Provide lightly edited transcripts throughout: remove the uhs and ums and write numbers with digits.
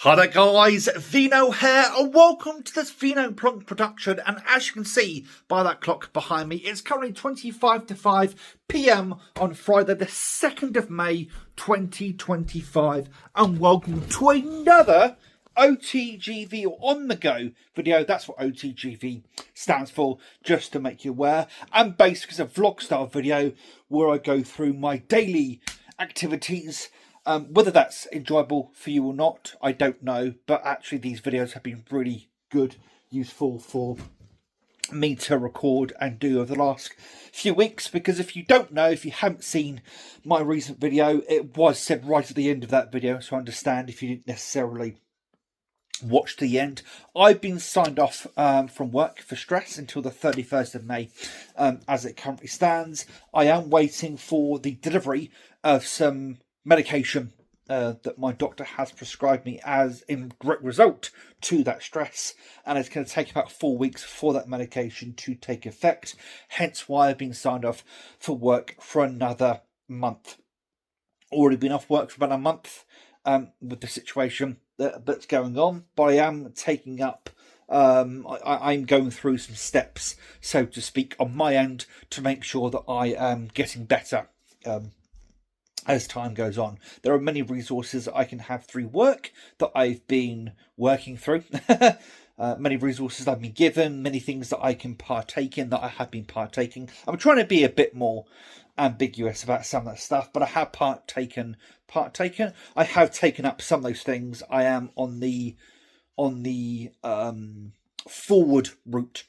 Hi there guys, Vino here and welcome to this Vino Plonk production, and as you can see by that clock behind me, it's currently 25 to 5 PM on Friday the 2nd of May 2025, and welcome to another OTGV or on the go video. That's what OTGV stands for, just to make you aware, and basically it's a vlog style video where I go through my daily activities. Whether that's enjoyable for you or not, I don't know, but actually these videos have been really good, useful for me to record and do over the last few weeks, because if you don't know, if you haven't seen my recent video, it was said right at the end of that video, so I understand if you didn't necessarily watch to the end. I've been signed off from work for stress until the 31st of May as it currently stands. I am waiting for the delivery of some medication that my doctor has prescribed me as in direct result to that stress, and it's going to take about 4 weeks for that medication to take effect, hence why I've been signed off for work for another month. Already been off work for about a month with the situation that's going on, but I am taking up I'm going through some steps, so to speak, on my end to make sure that I am getting better as time goes on. There are many resources that I can have through work that I've been working through. Many resources I've been given, many things that I can partake in, that I have been partaking. I'm trying to be a bit more ambiguous about some of that stuff, but I have partaken. I have taken up some of those things. I am on the forward route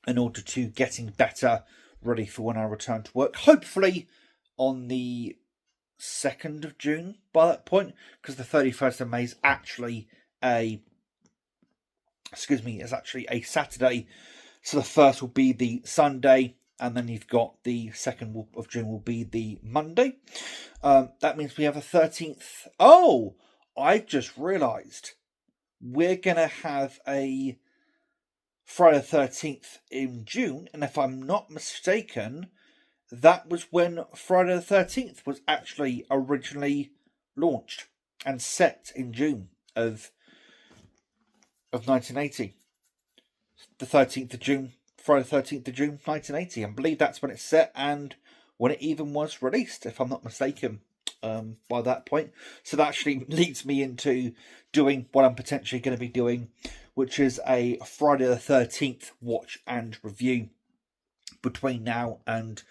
in order to getting better, ready for when I return to work. Hopefully on the 2nd of June by that point, because the 31st of May is actually a Saturday, so the first will be the Sunday, and then you've got the 2nd of June will be the Monday. That means we have a 13th. Oh, I just realised we're gonna have a Friday the 13th in June, and if I'm not mistaken, that was when Friday the 13th was actually originally launched and set in June of 1980. The 13th of June, Friday the 13th of June 1980. I believe that's when it's set and when it even was released, if I'm not mistaken, by that point. So that actually leads me into doing what I'm potentially going to be doing, which is a Friday the 13th watch and review between now and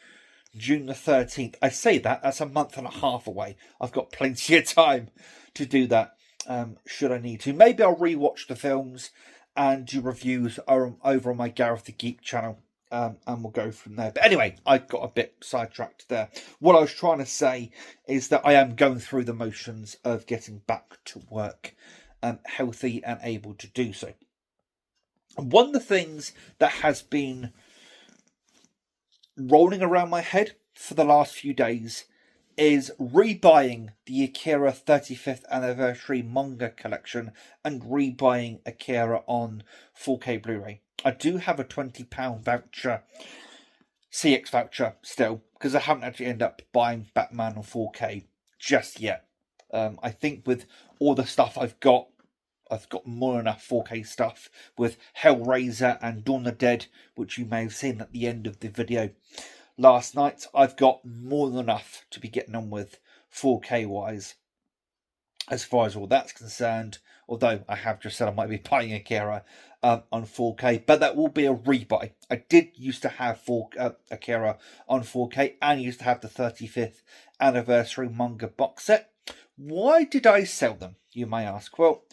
June the 13th. I say that's a month and a half away. I've got plenty of time to do that, should I need to. Maybe I'll rewatch the films and do reviews over on my Gareth the Geek channel, and we'll go from there. But anyway, I got a bit sidetracked there. What I was trying to say is that I am going through the motions of getting back to work, healthy and able to do so. And one of the things that has been rolling around my head for the last few days is rebuying the Akira 35th anniversary manga collection and rebuying Akira on 4K Blu-ray. I do have a £20 voucher, CX voucher still, because I haven't actually ended up buying Batman on 4K just yet. I think with all the stuff I've got more than enough 4K stuff with Hellraiser and Dawn of the Dead, which you may have seen at the end of the video last night. I've got more than enough to be getting on with 4K wise as far as all that's concerned, although I have just said I might be buying Akira on 4K, but that will be a rebuy. I did used to have Akira on 4K, and used to have the 35th anniversary manga box set. Why did I sell them, you may ask? Well,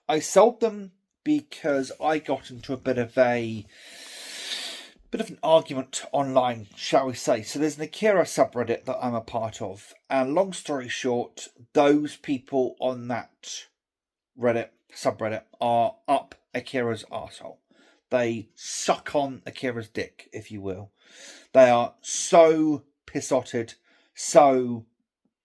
I sold them because I got into a bit of an argument online, shall we say. So there's an Akira subreddit that I'm a part of, and long story short, those people on that subreddit are up Akira's arsehole. They suck on Akira's dick, if you will. They are so pissotted, so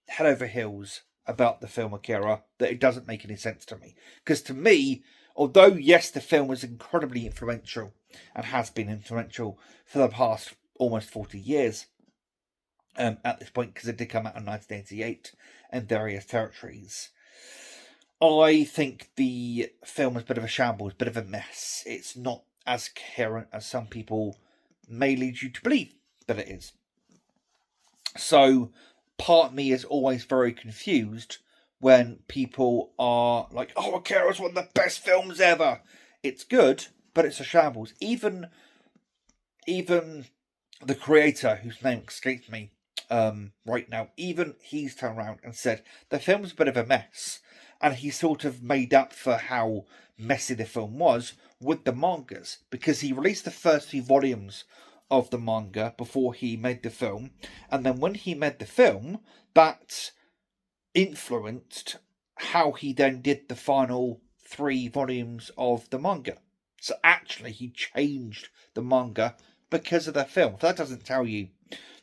head over heels about the film Akira that it doesn't make any sense to me. Because to me, although yes, the film was incredibly influential and has been influential for the past almost 40 years at this point, because it did come out in 1988 in various territories, I think the film is a bit of a shambles, a bit of a mess. It's not as coherent as some people may lead you to believe that it is. So part of me is always very confused when people are like, oh, Akira is one of the best films ever. It's good, but it's a shambles. Even the creator, whose name escapes me right now, even he's turned around and said the film's a bit of a mess. And he sort of made up for how messy the film was with the mangas, because he released the first 2 volumes of the manga before he made the film. And then when he made the film, that influenced how he then did the final 3 volumes of the manga. So actually he changed the manga because of the film. If that doesn't tell you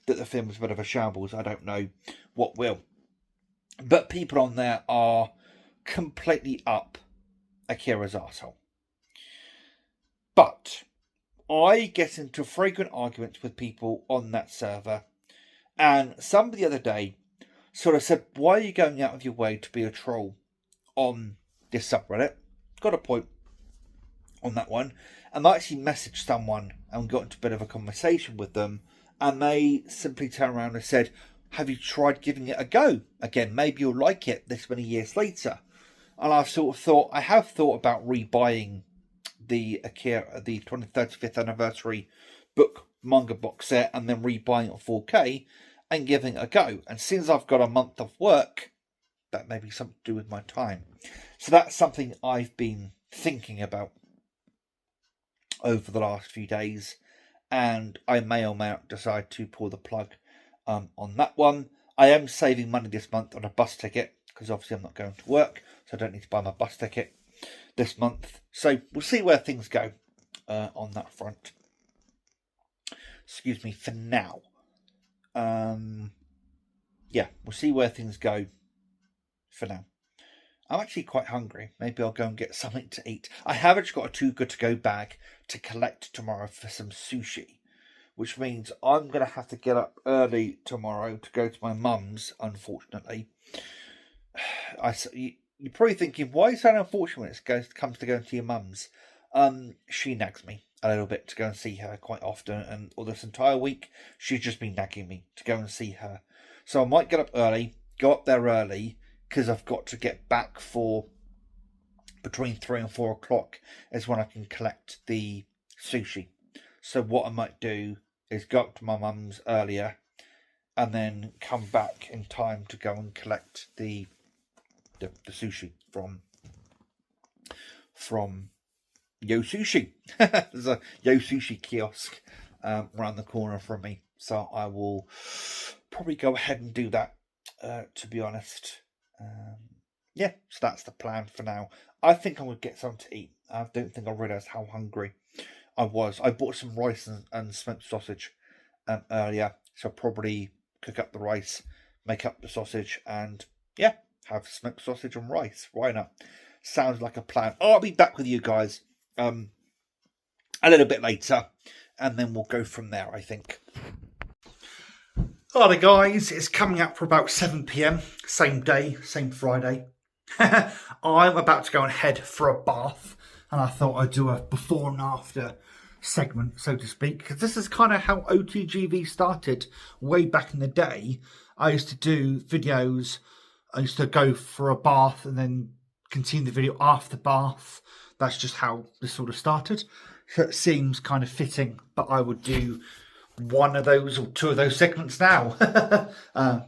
that the film is a bit of a shambles, I don't know what will. But people on there are completely up Akira's arsehole. But I get into frequent arguments with people on that server, and somebody the other day sort of said, why are you going out of your way to be a troll on this subreddit? Got a point on that one. And I actually messaged someone and got into a bit of a conversation with them, and they simply turned around and said, have you tried giving it a go again? Maybe you'll like it this many years later. And I've sort of thought, I have thought about rebuying the Akira, the 35th anniversary book manga box set, and then rebuying it 4K and giving it a go. And since I've got a month of work, that may be something to do with my time. So that's something I've been thinking about over the last few days, and I may or may not decide to pull the plug on that one. I am saving money this month on a bus ticket, because obviously I'm not going to work, so I don't need to buy my bus ticket this month. So we'll see where things go on that front. Excuse me, for now. Yeah, we'll see where things go for now. I'm actually quite hungry. Maybe I'll go and get something to eat. I have actually got a Too Good To Go bag to collect tomorrow for some sushi, which means I'm going to have to get up early tomorrow to go to my mum's, unfortunately. You're probably thinking, why is that unfortunate when it comes to going to your mum's? She nags me a little bit to go and see her quite often, and all this entire week she's just been nagging me to go and see her. So I might get up early, go up there early, because I've got to get back for between 3 and 4 o'clock is when I can collect the sushi. So what I might do is go up to my mum's earlier and then come back in time to go and collect the sushi from Yo Sushi. There's a Yo Sushi kiosk around the corner from me, so I will probably go ahead and do that, to be honest. Yeah, so that's the plan for now. I think I'm going to get something to eat. I don't think I realised how hungry I was. I bought some rice and smoked sausage earlier, so I'll probably cook up the rice, make up the sausage, and yeah, have smoked sausage and rice. Why not? Sounds like a plan. I'll be back with you guys a little bit later, and then we'll go from there, I think. Hi guys, it's coming up for about 7 PM, same day, same Friday. I'm about to go and head for a bath, and I thought I'd do a before and after segment, so to speak, because this is kind of how OTGV started way back in the day. I used to do videos, I used to go for a bath and then continue the video after bath. That's just how this sort of started. So it seems kind of fitting, but I would do one of those or two of those segments now.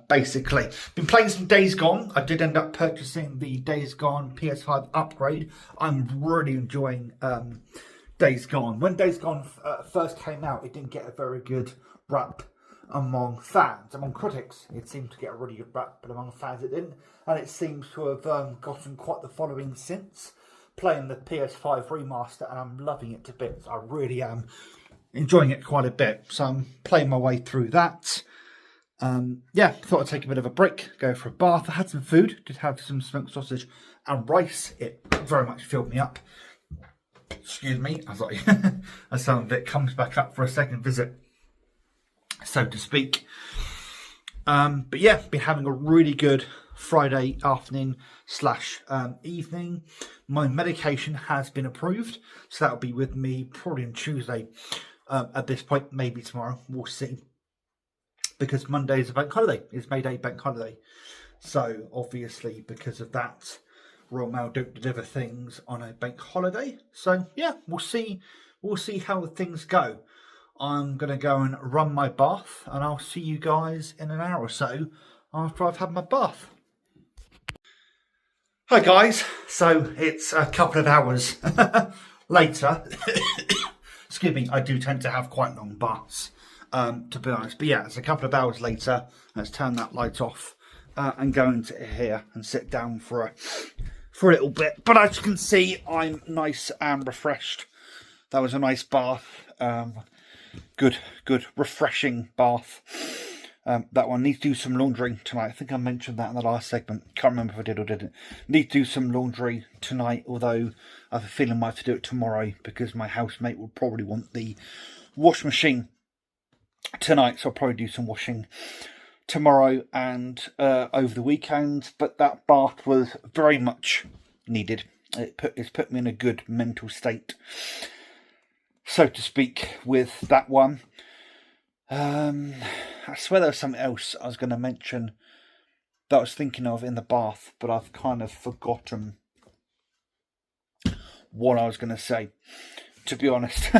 Basically, been playing some Days Gone. I did end up purchasing the Days Gone PS5 upgrade. I'm really enjoying Days Gone. When Days Gone first came out, it didn't get a very good rap among fans. Among critics, it seemed to get a really good rap, but among fans it didn't, and it seems to have gotten quite the following since. Playing the PS5 remaster, and I'm loving it to bits. I really am enjoying it quite a bit, so I'm playing my way through that. Yeah, thought I'd take a bit of a break, go for a bath. I had some food, did have some smoked sausage and rice. It very much filled me up. Excuse me, as some of it comes back up for a second visit, so to speak. But yeah, been having a really good Friday afternoon / evening. My medication has been approved, so that'll be with me probably on Tuesday at this point, maybe tomorrow, we'll see. Because Monday is a bank holiday, it's May Day bank holiday. So obviously because of that, Royal Mail don't deliver things on a bank holiday. So yeah, we'll see how things go. I'm going to go and run my bath, and I'll see you guys in an hour or so after I've had my bath. Hi guys, so it's a couple of hours later. Excuse me, I do tend to have quite long baths, to be honest. But yeah, it's a couple of hours later. Let's turn that light off and go into here and sit down for a little bit. But as you can see, I'm nice and refreshed. That was a nice bath. Good, refreshing bath. That one needs to do some laundry tonight. I think I mentioned that in the last segment. Can't remember if I did or didn't. Need to do some laundry tonight, although I have a feeling I might have to do it tomorrow because my housemate will probably want the washing machine tonight. So I'll probably do some washing tomorrow and over the weekend. But that bath was very much needed. It's put me in a good mental state, so to speak, with that one. I swear there was something else I was going to mention that I was thinking of in the bath, but I've kind of forgotten what I was going to say, to be honest.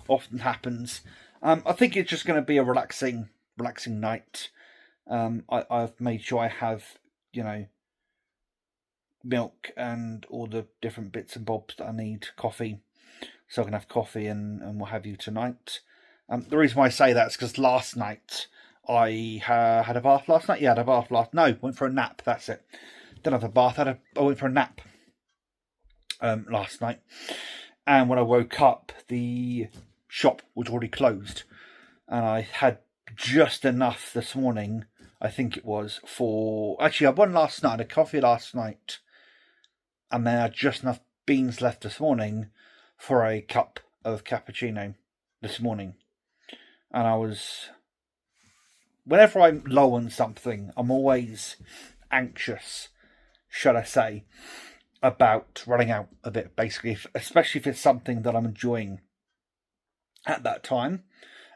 Often happens. I think it's just going to be a relaxing night. I've made sure I have, milk and all the different bits and bobs that I need, coffee, so I can have coffee and what have you tonight. The reason why I say that is because last night I had a bath last night. Yeah, I had a bath went for a nap. That's it. Didn't have a bath. I went for a nap last night. And when I woke up, the shop was already closed. And I had just enough this morning, I think it was, for... Actually, I had one last night. I had a coffee last night. And then I had just enough beans left this morning for a cup of cappuccino this morning. And I was... Whenever I'm low on something, I'm always anxious, shall I say, about running out of it, basically. Especially if it's something that I'm enjoying at that time.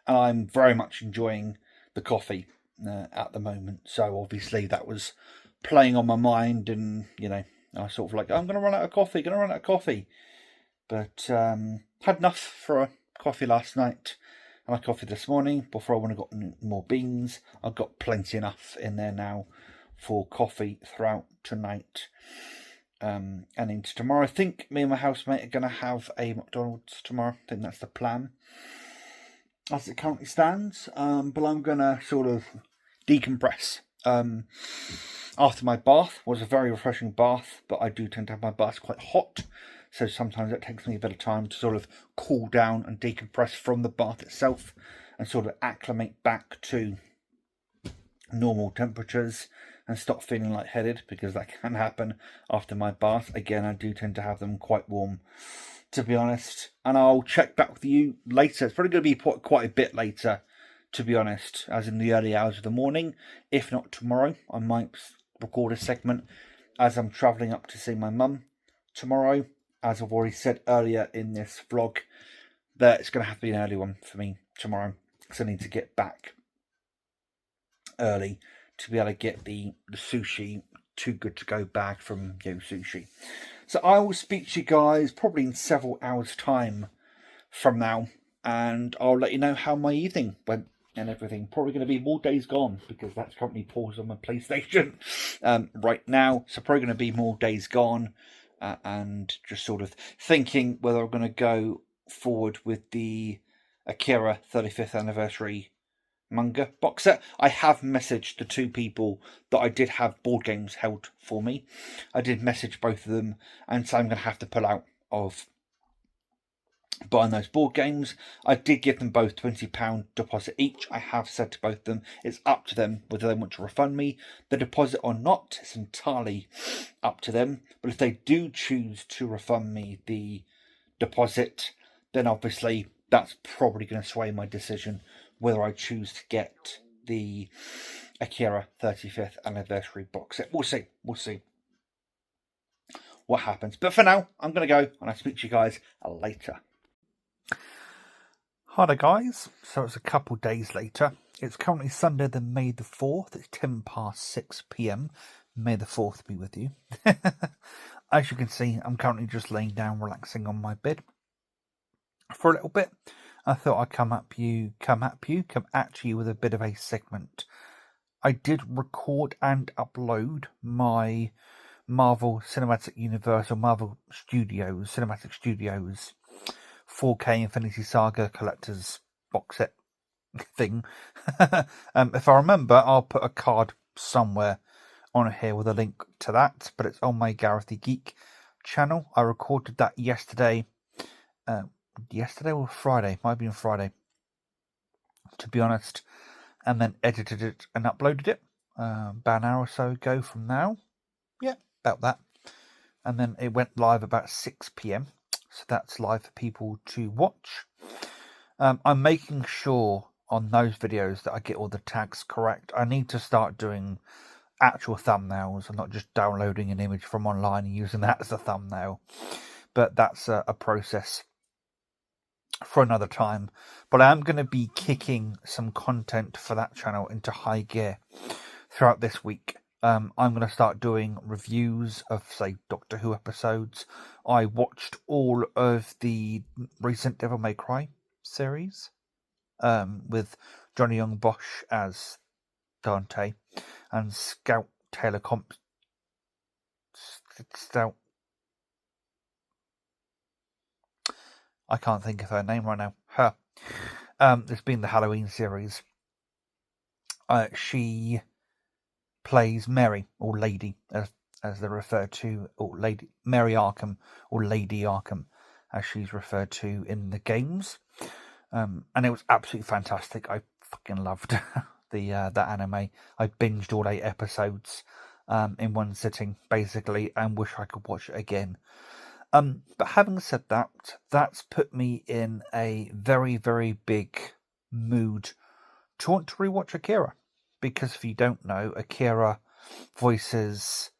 And I'm very much enjoying the coffee at the moment. So obviously that was playing on my mind. And, I was sort of like, I'm going to run out of coffee. But had enough for a coffee last night. I had coffee this morning before I went and got more beans. I've got plenty enough in there now for coffee throughout tonight and into tomorrow. I think me and my housemate are going to have a McDonald's tomorrow. I think that's the plan as it currently stands. But I'm going to sort of decompress. After my bath was a very refreshing bath, but I do tend to have my baths quite hot. So sometimes it takes me a bit of time to sort of cool down and decompress from the bath itself and sort of acclimate back to normal temperatures and stop feeling lightheaded, because that can happen after my bath. Again, I do tend to have them quite warm, to be honest. And I'll check back with you later. It's probably going to be quite a bit later, to be honest, as in the early hours of the morning. If not tomorrow, I might record a segment as I'm travelling up to see my mum tomorrow. As I've already said earlier in this vlog, that it's going to have to be an early one for me tomorrow, because I need to get back early to be able to get the sushi Too Good To Go bag from Yo Sushi. So I will speak to you guys probably in several hours' time from now, and I'll let you know how my evening went and everything. Probably going to be more Days Gone, because that's currently paused on my PlayStation right now. So probably going to be more Days Gone. And just sort of thinking whether I'm going to go forward with the Akira 35th anniversary manga box set. I have messaged the two people that I did have board games held for me. I did message both of them, and so I'm going to have to pull out of buying those board games. I did give them both £20 deposit each. I have said to both of them, it's up to them whether they want to refund me the deposit or not. It's entirely up to them. But if they do choose to refund me the deposit, then obviously that's probably going to sway my decision whether I choose to get the Akira 35th anniversary box set. We'll see. We'll see what happens. But for now, I'm going to go, and I'll speak to you guys later. Hi there, guys. So it's a couple days later. It's currently Sunday, the May the 4th. It's 10 past 6 p.m. May the 4th be with you. As you can see, I'm currently just laying down, relaxing on my bed for a little bit. I thought I'd come at you with a bit of a segment. I did record and upload my Marvel Cinematic Universe or Marvel Studios, Cinematic Studios 4K Infinity Saga Collector's box set thing. If I remember, I'll put a card somewhere on here with a link to that, but it's on my Gareth the Geek channel. I recorded that yesterday. Yesterday or Friday? Might have been Friday, to be honest. And then edited it and uploaded it about an hour or so ago from now. Yeah, about that. And then it went live about 6 p.m. So that's live for people to watch. I'm making sure on those videos that I get all the tags correct. I need to start doing actual thumbnails and not just downloading an image from online and using that as a thumbnail. But that's a process for another time. But I am going to be kicking some content for that channel into high gear throughout this week. I'm going to start doing reviews of, say, Doctor Who episodes. I watched all of the recent Devil May Cry series with Johnny Young Bosch as Dante and Scout Taylor I can't think of her name right now. Her. There's been the Halloween series. She plays Mary, or Lady, as they're referred to, or Lady Mary Arkham, or Lady Arkham, as she's referred to in the games. And it was absolutely fantastic. I fucking loved that anime. I binged all 8 episodes in one sitting, basically, and wish I could watch it again. But having said that, that's put me in a very, very big mood to want to rewatch Akira. Because if you don't know, Akira voices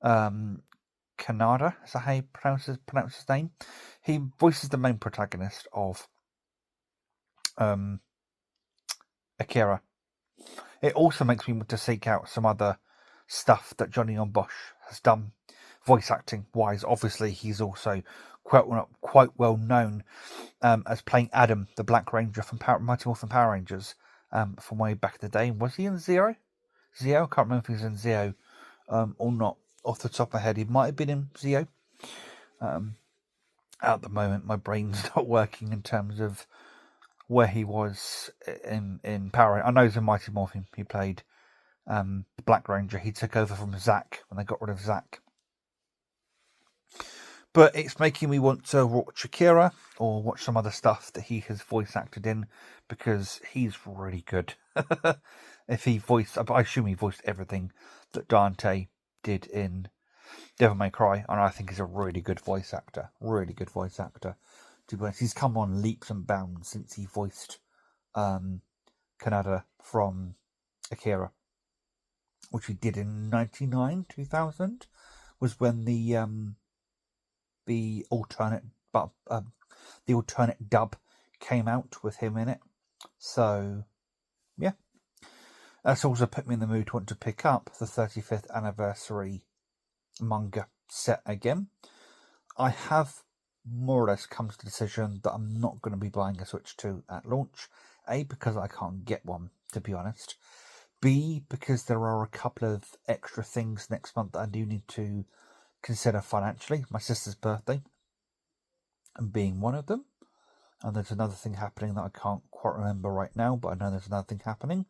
Kanada. Is that how you pronounce his name? He voices the main protagonist of Akira. It also makes me want to seek out some other stuff that Johnny Young Bosch has done. Voice acting wise, obviously he's also quite well known as playing Adam, the Black Ranger from Mighty Morphin Power Rangers from way back in the day. Was he in Zeo? I can't remember if he was in Zeo or not. Off the top of my head, he might have been in Zeo. At the moment, my brain's not working in terms of where he was in Power Rangers. I know he's in Mighty Morphin. He played the Black Ranger. He took over from Zack when they got rid of Zack. But it's making me want to watch Akira or watch some other stuff that he has voice acted in, because he's really good. If he voiced, I assume he voiced everything that Dante did in Devil May Cry, and I think he's a really good voice actor. Really good voice actor. To be honest, he's come on leaps and bounds since he voiced Kanada from Akira, which he did in 99, 2000, was when the alternate dub came out with him in it. So yeah, that's also put me in the mood to want to pick up the 35th anniversary manga set again. I have more or less come to the decision that I'm not going to be buying a Switch 2 at launch. A, because I can't get one, to be honest. B, because there are a couple of extra things next month that I do need to consider financially. My sister's birthday and being one of them. And there's another thing happening that I can't quite remember right now, but I know there's another thing happening.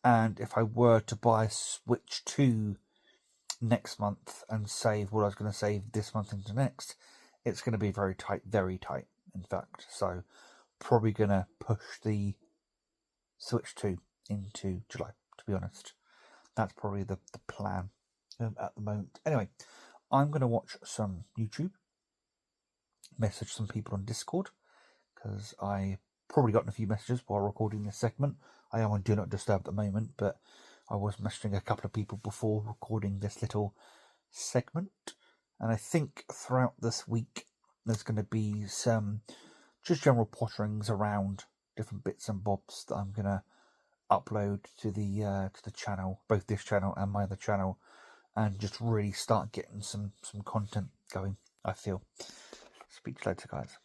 And if I were to buy a Switch 2 next month and save what I was going to save this month into next, it's going to be very tight, in fact. So probably going to push the Switch 2 into July, to be honest. That's probably the plan at the moment. Anyway, I'm going to watch some YouTube, message some people on Discord, because I probably gotten a few messages while recording this segment. I am on Do Not Disturb at the moment, but I was messaging a couple of people before recording this little segment, and I think throughout this week there's going to be some just general potterings around different bits and bobs that I'm going to upload to the channel, both this channel and my other channel, and just really start getting some content going, I feel. Speak to you later, guys.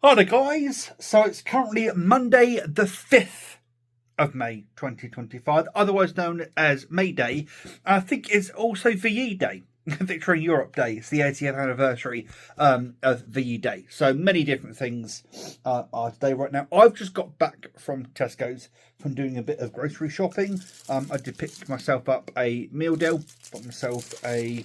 Hi there, guys. So it's currently Monday the 5th of May 2025, otherwise known as May Day. I think it's also VE Day, Victory in Europe Day. It's the 80th anniversary of VE Day. So many different things are today right now. I've just got back from Tesco's from doing a bit of grocery shopping. I did pick myself up a meal deal, got myself a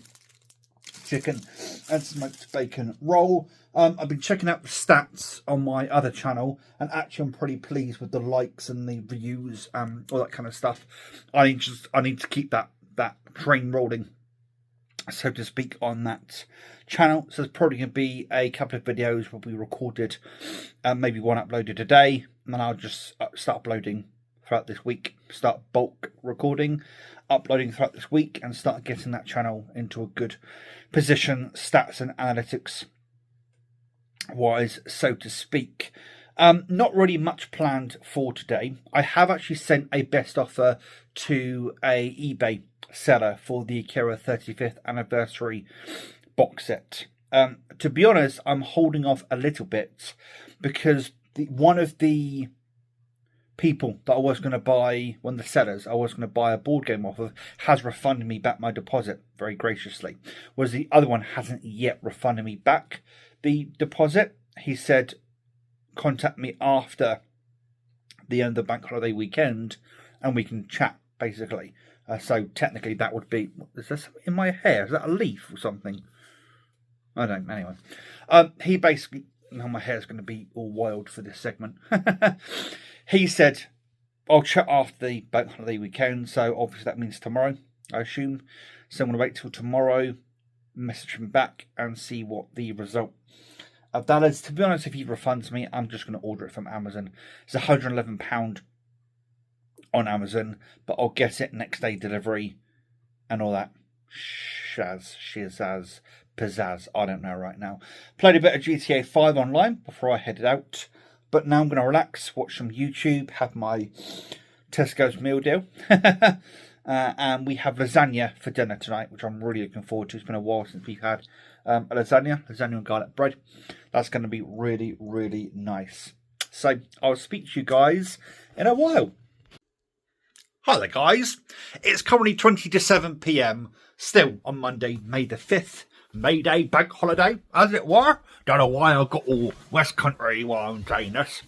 chicken and smoked bacon roll. I've been checking out the stats on my other channel, and actually I'm pretty pleased with the likes and the views, all that kind of stuff. I need to keep that train rolling, so to speak, on that channel. So there's probably going to be a couple of videos will be recorded, maybe one uploaded a day, and then I'll just start uploading throughout this week, start bulk recording, uploading throughout this week, and start getting that channel into a good position, stats and analytics wise, so to speak. Not really much planned for today. I have actually sent a best offer to a eBay seller for the Akira 35th anniversary box set. To be honest, I'm holding off a little bit because one of the people that I was going to buy, one of the sellers I was going to buy a board game off of, has refunded me back my deposit very graciously, whereas the other one hasn't yet refunded me back the deposit. He said contact me after the end of the bank holiday weekend and we can chat, basically. So technically that would be, is there something in my hair? Is that a leaf or something? I don't know. Anyway, he basically, now my hair's going to be all wild for this segment. He said I'll chat after the bank holiday weekend, so obviously that means tomorrow, I assume. So I'm going to wait till tomorrow, message him back and see what the result of that is. To be honest, if he refunds me, I'm just going to order it from Amazon. It's £111 on Amazon, but I'll get it next day delivery and all that shazaz, pizzazz, I don't know right now. Played a bit of GTA 5 online before I headed out, but now I'm going to relax, watch some YouTube, have my Tesco's meal deal. And we have lasagna for dinner tonight, which I'm really looking forward to. It's been a while since we've had a lasagna and garlic bread. That's going to be really, really nice. So I'll speak to you guys in a while. Hi there, guys. It's currently 20 to 7 p.m. still on Monday, May the 5th. May Day, bank holiday, as it were. Don't know why I got all West Country while I'm saying this.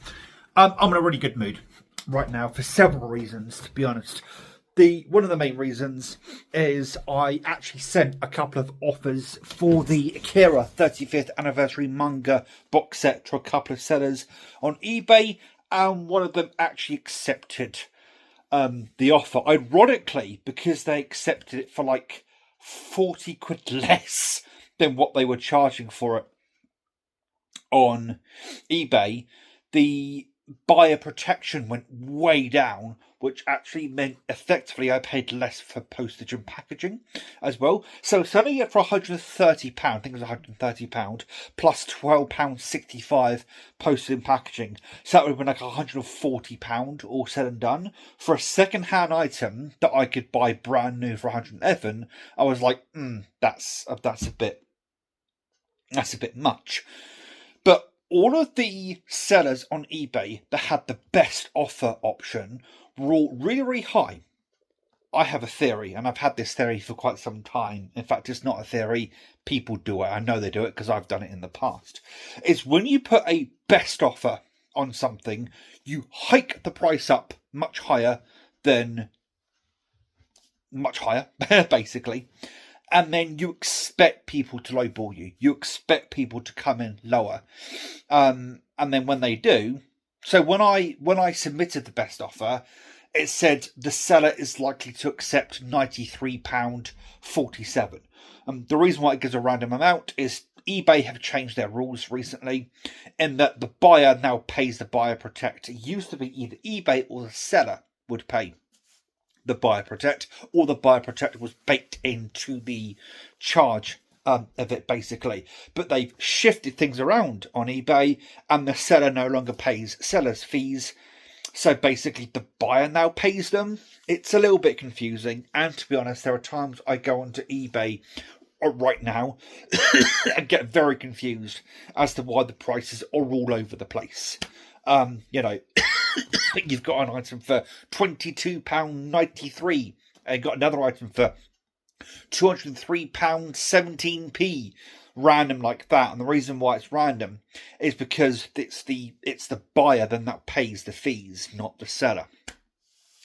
I'm in a really good mood right now for several reasons, to be honest. One of the main reasons is I actually sent a couple of offers for the Akira 35th anniversary manga box set to a couple of sellers on eBay, and one of them actually accepted the offer. Ironically, because they accepted it for like 40 quid less than what they were charging for it on eBay, the buyer protection went way down, which actually meant effectively I paid less for postage and packaging as well. So selling it for £130, I think it was £130, plus £12.65 postage and packaging. So that would have been like £140 all said and done. For a second-hand item that I could buy brand new for £111, I was like, that's a bit much. But all of the sellers on eBay that had the best offer option were all really, really high. I have a theory, and I've had this theory for quite some time. In fact, it's not a theory. People do it. I know they do it because I've done it in the past. It's when you put a best offer on something, you hike the price up much higher, basically. And then you expect people to lowball you. You expect people to come in lower. And then when they do... So when I submitted the best offer, it said the seller is likely to accept £93.47. The reason why it gives a random amount is eBay have changed their rules recently in that the buyer now pays the buyer protect. It used to be either eBay or the seller would pay the buyer protect, or the buyer protect was baked into the charge of it, basically. But they've shifted things around on eBay, and the seller no longer pays seller's fees. So basically the buyer now pays them. It's a little bit confusing, and to be honest, there are times I go onto eBay right now and get very confused as to why the prices are all over the place. You've got an item for £22.93 and got another item for £203.17p, random like that. And the reason why it's random is because it's the buyer then that pays the fees, not the seller,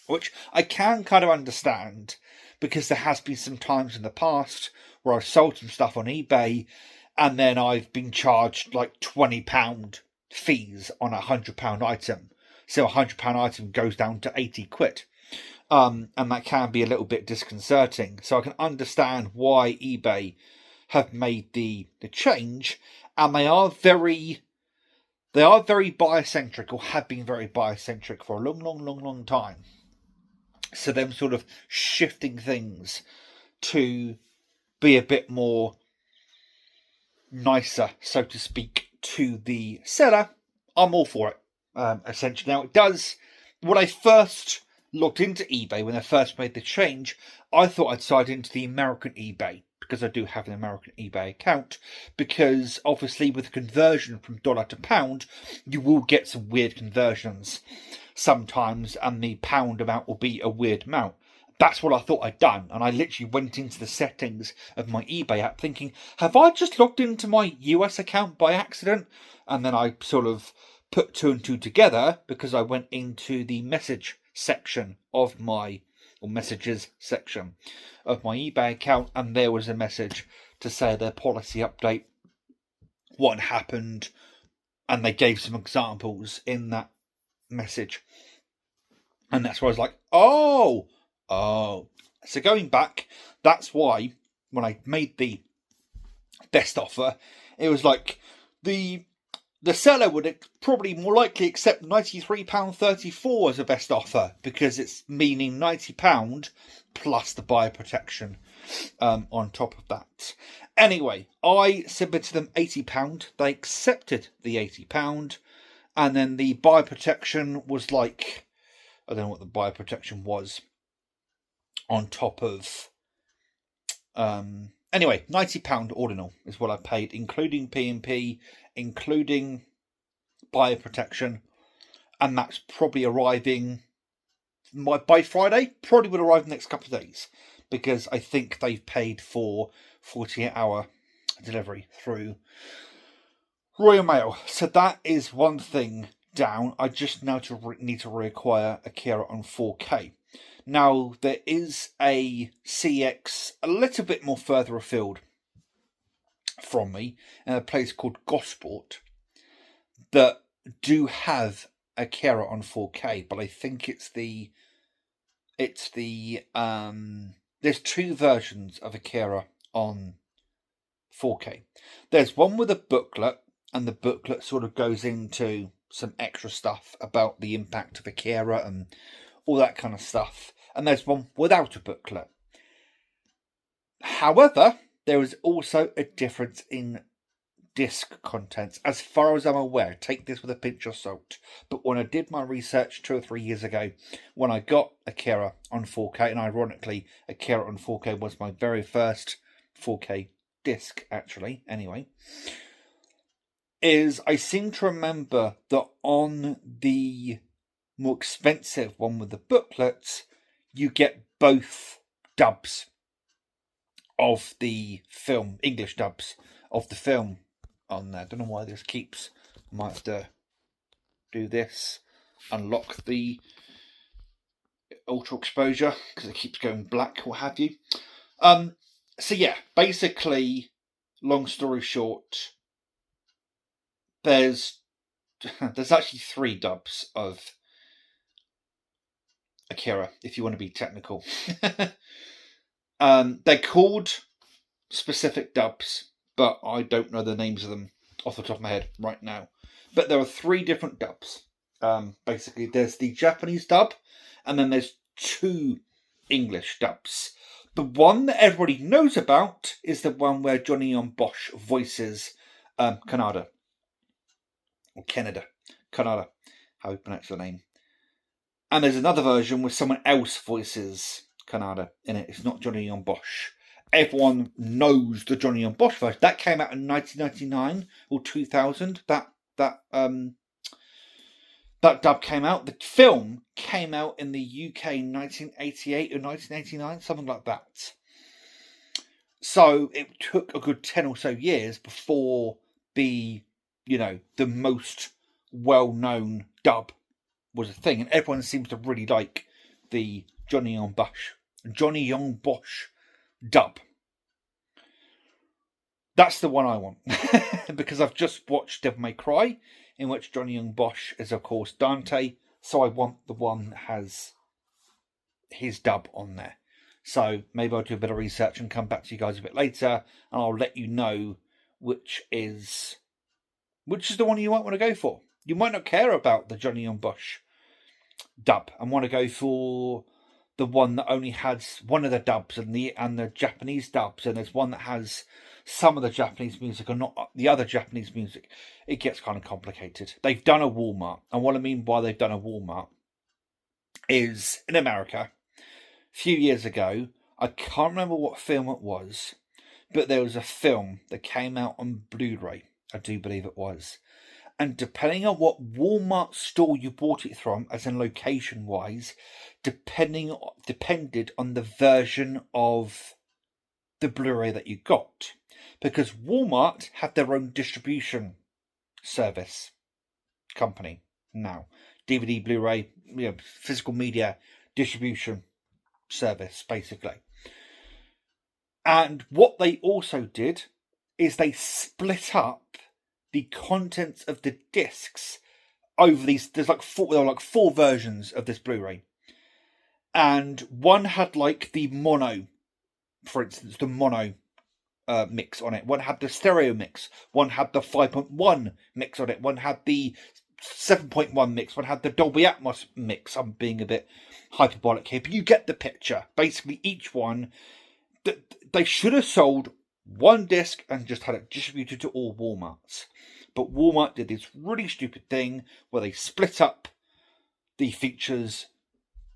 which I can kind of understand, because there has been some times in the past where I've sold some stuff on eBay and then I've been charged like £20 fees on a £100 item. So a £100 item goes down to 80 quid. And that can be a little bit disconcerting. So I can understand why eBay have made the change, and they are very buyer-centric, or have been very buyer-centric for a long time. So them sort of shifting things to be a bit more nicer, so to speak, to the seller, I'm all for it. Essentially, now it does. When I first logged into eBay, when I first made the change, I thought I'd signed into the American eBay, because I do have an American eBay account, because obviously with the conversion from dollar to pound, you will get some weird conversions sometimes, and the pound amount will be a weird amount. That's what I thought I'd done, and I literally went into the settings of my eBay app thinking, have I just logged into my US account by accident? And then I sort of put two and two together, because I went into the message section of my, or messages section of my eBay account, and there was a message to say their policy update, what happened, and they gave some examples in that message. And that's where I was like, oh. So going back, that's why when I made the best offer, it was like the seller would probably more likely accept £93.34 as a best offer, because it's meaning £90 plus the buyer protection on top of that. Anyway, I submitted them £80. They accepted the £80, and then the buyer protection was like, I don't know what the buyer protection was on top of. Anyway, £90 all in all is what I paid, including P&P, including buyer protection, and that's probably arriving by Friday. Probably will arrive in the next couple of days, because I think they've paid for 48-hour delivery through Royal Mail. So that is one thing down. I just now need to reacquire Akira on 4K. Now, there is a CX a little bit more further afield from me, in a place called Gosport, that do have Akira on 4K, but I think it's the there's two versions of Akira on 4K. There's one with a booklet, and the booklet sort of goes into some extra stuff about the impact of Akira and all that kind of stuff. And there's one without a booklet. However, there is also a difference in disc contents, as far as I'm aware. Take this with a pinch of salt. But when I did my research 2 or 3 years ago, when I got Akira on 4K, and ironically, Akira on 4K was my very first 4K disc, actually, anyway, is I seem to remember that on the more expensive one with the booklets, you get both dubs of the film, English dubs of the film on there. I don't know why this keeps, might have to do this, unlock the ultra exposure, because it keeps going black, what have you. So yeah, basically, long story short, there's actually 3 dubs of Akira, if you want to be technical. They're called specific dubs, but I don't know the names of them off the top of my head right now. But there are 3 different dubs. Basically, there's the Japanese dub, and then there's 2 English dubs. The one that everybody knows about is the one where Johnny Young Bosch voices Canada. Or Canada. How you pronounce the name. And there's another version where someone else voices Canada in it. It's not Johnny Young Bosch. Everyone knows the Johnny Young Bosch version. That came out in 1999 or 2000. That dub came out. The film came out in the UK in 1988 or 1989, something like that. So it took a good 10 or so years before the most well-known dub was a thing, and everyone seems to really like the Johnny Young Bosch dub. That's the one I want because I've just watched Devil May Cry, in which Johnny Young Bosch is of course Dante, so I want the one that has his dub on there. So maybe I'll do a bit of research and come back to you guys a bit later, and I'll let you know which is the one you might want to go for. You might not care about the Johnny Young Bosch dub and want to go for the one that only has one of the dubs and the Japanese dubs, and there's one that has some of the Japanese music or not the other Japanese music. It gets kind of complicated. They've done a Walmart, and what I mean by they've done a Walmart is in America a few years ago, I can't remember what film it was, but there was a film that came out on Blu-ray, I do believe it was. And depending on what Walmart store you bought it from, as in location-wise, depended on the version of the Blu-ray that you got. Because Walmart had their own distribution service company now. DVD, Blu-ray, physical media distribution service, basically. And what they also did is they split up the contents of the discs over these. There were like four versions of this Blu-ray, and one had like the mono, for instance, the mono mix on it. One had the stereo mix. One had the 5.1 mix on it. One had the 7.1 mix. One had the Dolby Atmos mix. I'm being a bit hyperbolic here, but you get the picture. Basically, each one, they should have sold one disc and just had it distributed to all Walmarts. But Walmart did this really stupid thing where they split up the features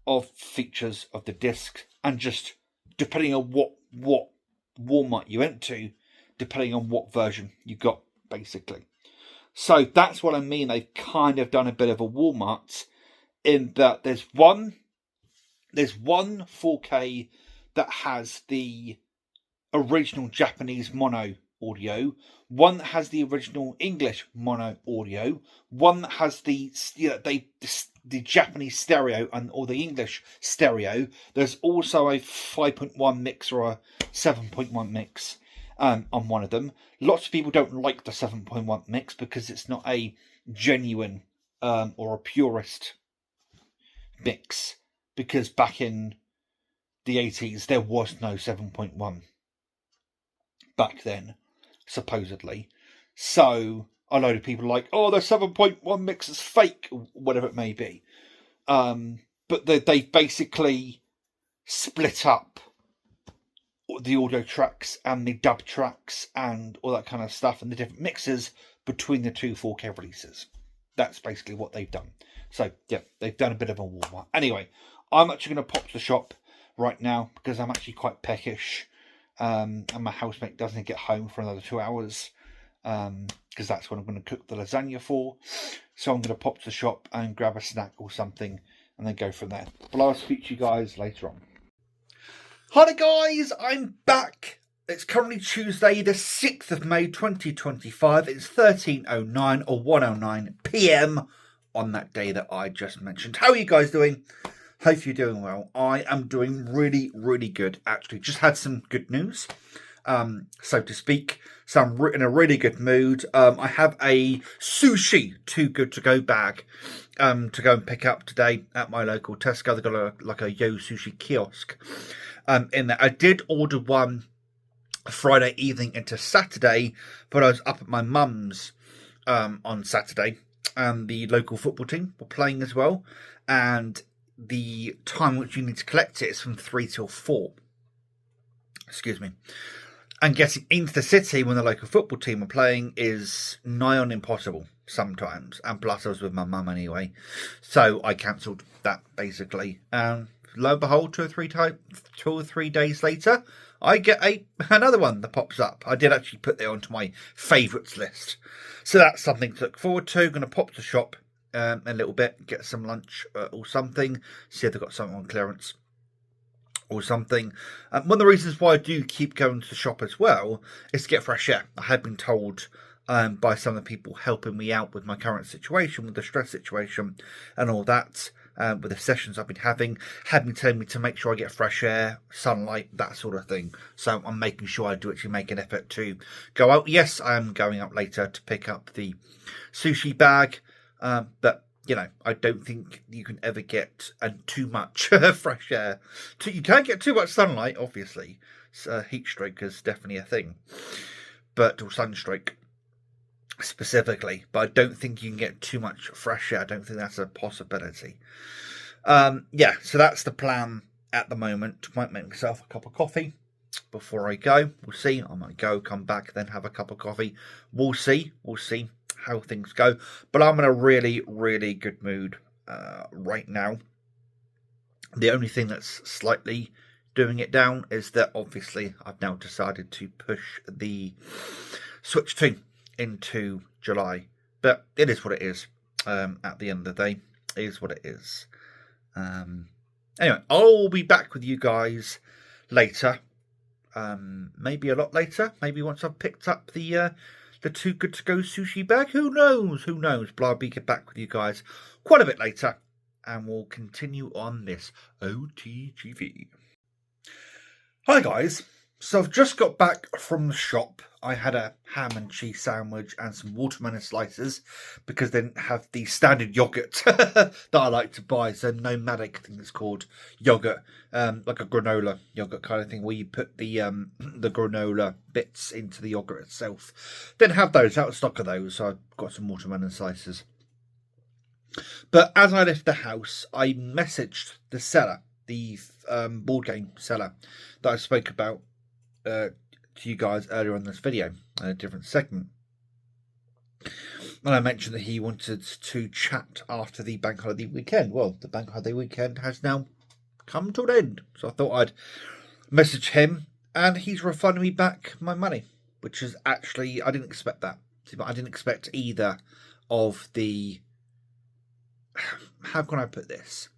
of the disc, and just depending on what Walmart you went to, depending on what version you got, basically. So that's what I mean. They've kind of done a bit of a Walmart in that there's one 4K that has the original Japanese mono audio, one that has the original English mono audio, one that has the Japanese stereo or the English stereo. There's also a 5.1 mix or a 7.1 mix on one of them. Lots of people don't like the 7.1 mix because it's not a genuine or a purist mix, because back in the 80s there was no 7.1 back then, supposedly. So a load of people are like, oh, the 7.1 mix is fake, whatever it may be. But they basically split up the audio tracks and the dub tracks and all that kind of stuff and the different mixes between the two 4K releases. That's basically what they've done. So yeah, they've done a bit of a Walmart. Anyway, I'm actually going to pop to the shop right now because I'm actually quite peckish. And my housemate doesn't get home for another 2 hours, because that's when I'm going to cook the lasagna for. So I'm going to pop to the shop and grab a snack or something and then go from there. But I'll speak to you guys later on. Hi guys, I'm back. It's currently Tuesday the 6th of May 2025. It's 13:09 or 1:09 PM on that day that I just mentioned. How are you guys doing? Hope you're doing well. I am doing really, really good, actually. Just had some good news, so to speak. So I'm in a really good mood. I have a sushi Too Good To Go bag to go and pick up today at my local Tesco. They've got a Yo Sushi kiosk in there. I did order one Friday evening into Saturday, but I was up at my mum's on Saturday, and the local football team were playing as well. And the time which you need to collect it is from 3 till 4. Excuse me. And getting into the city when the local football team are playing is nigh on impossible sometimes. And plus I was with my mum anyway. So I cancelled that basically. Lo and behold, 2 or 3 days later, I get another one that pops up. I did actually put that onto my favourites list. So that's something to look forward to. Going to pop to the shop a little bit, get some lunch or something. See if they've got something on clearance or something. One of the reasons why I do keep going to the shop as well is to get fresh air. I have been told by some of the people helping me out with my current situation, with the stress situation and all that, with the sessions I've been having, had me telling me to make sure I get fresh air, sunlight, that sort of thing. So I'm making sure I do actually make an effort to go out. Yes, I am going out later to pick up the sushi bag, but you know, I don't think you can ever get too much fresh air. You can't get too much sunlight, obviously. Heat stroke is definitely a thing, or sunstroke specifically. But I don't think you can get too much fresh air. I don't think that's a possibility. Yeah, so that's the plan at the moment. Might make myself a cup of coffee before I go. We'll see. I might go, come back, then have a cup of coffee. We'll see. We'll see how things go, but I'm in a really, really good mood right now. The only thing that's slightly doing it down is that obviously I've now decided to push the Switch 2 into July, but it is what it is. At the end of the day, it is what it is. Anyway, I'll be back with you guys later, maybe a lot later, maybe once I've picked up the Too Good To Go sushi bag. Who knows? Who knows? But I'll be back with you guys quite a bit later. And we'll continue on this OTGV. Hi guys. So I've just got back from the shop. I had a ham and cheese sandwich and some watermelon slices because they didn't have the standard yogurt that I like to buy. So nomadic, I think it's called, yogurt, like a granola yogurt kind of thing, where you put the granola bits into the yogurt itself. Didn't have those, out of stock of those, so I've got some watermelon slices. But as I left the house, I messaged the seller, the board game seller that I spoke about to you guys earlier on this video in a different segment, and I mentioned that he wanted to chat after the bank holiday weekend. Well, the bank holiday weekend has now come to an end, so I thought I'd message him, and he's refunding me back my money, which is actually, I didn't expect that. I didn't expect either of the, how can I put this?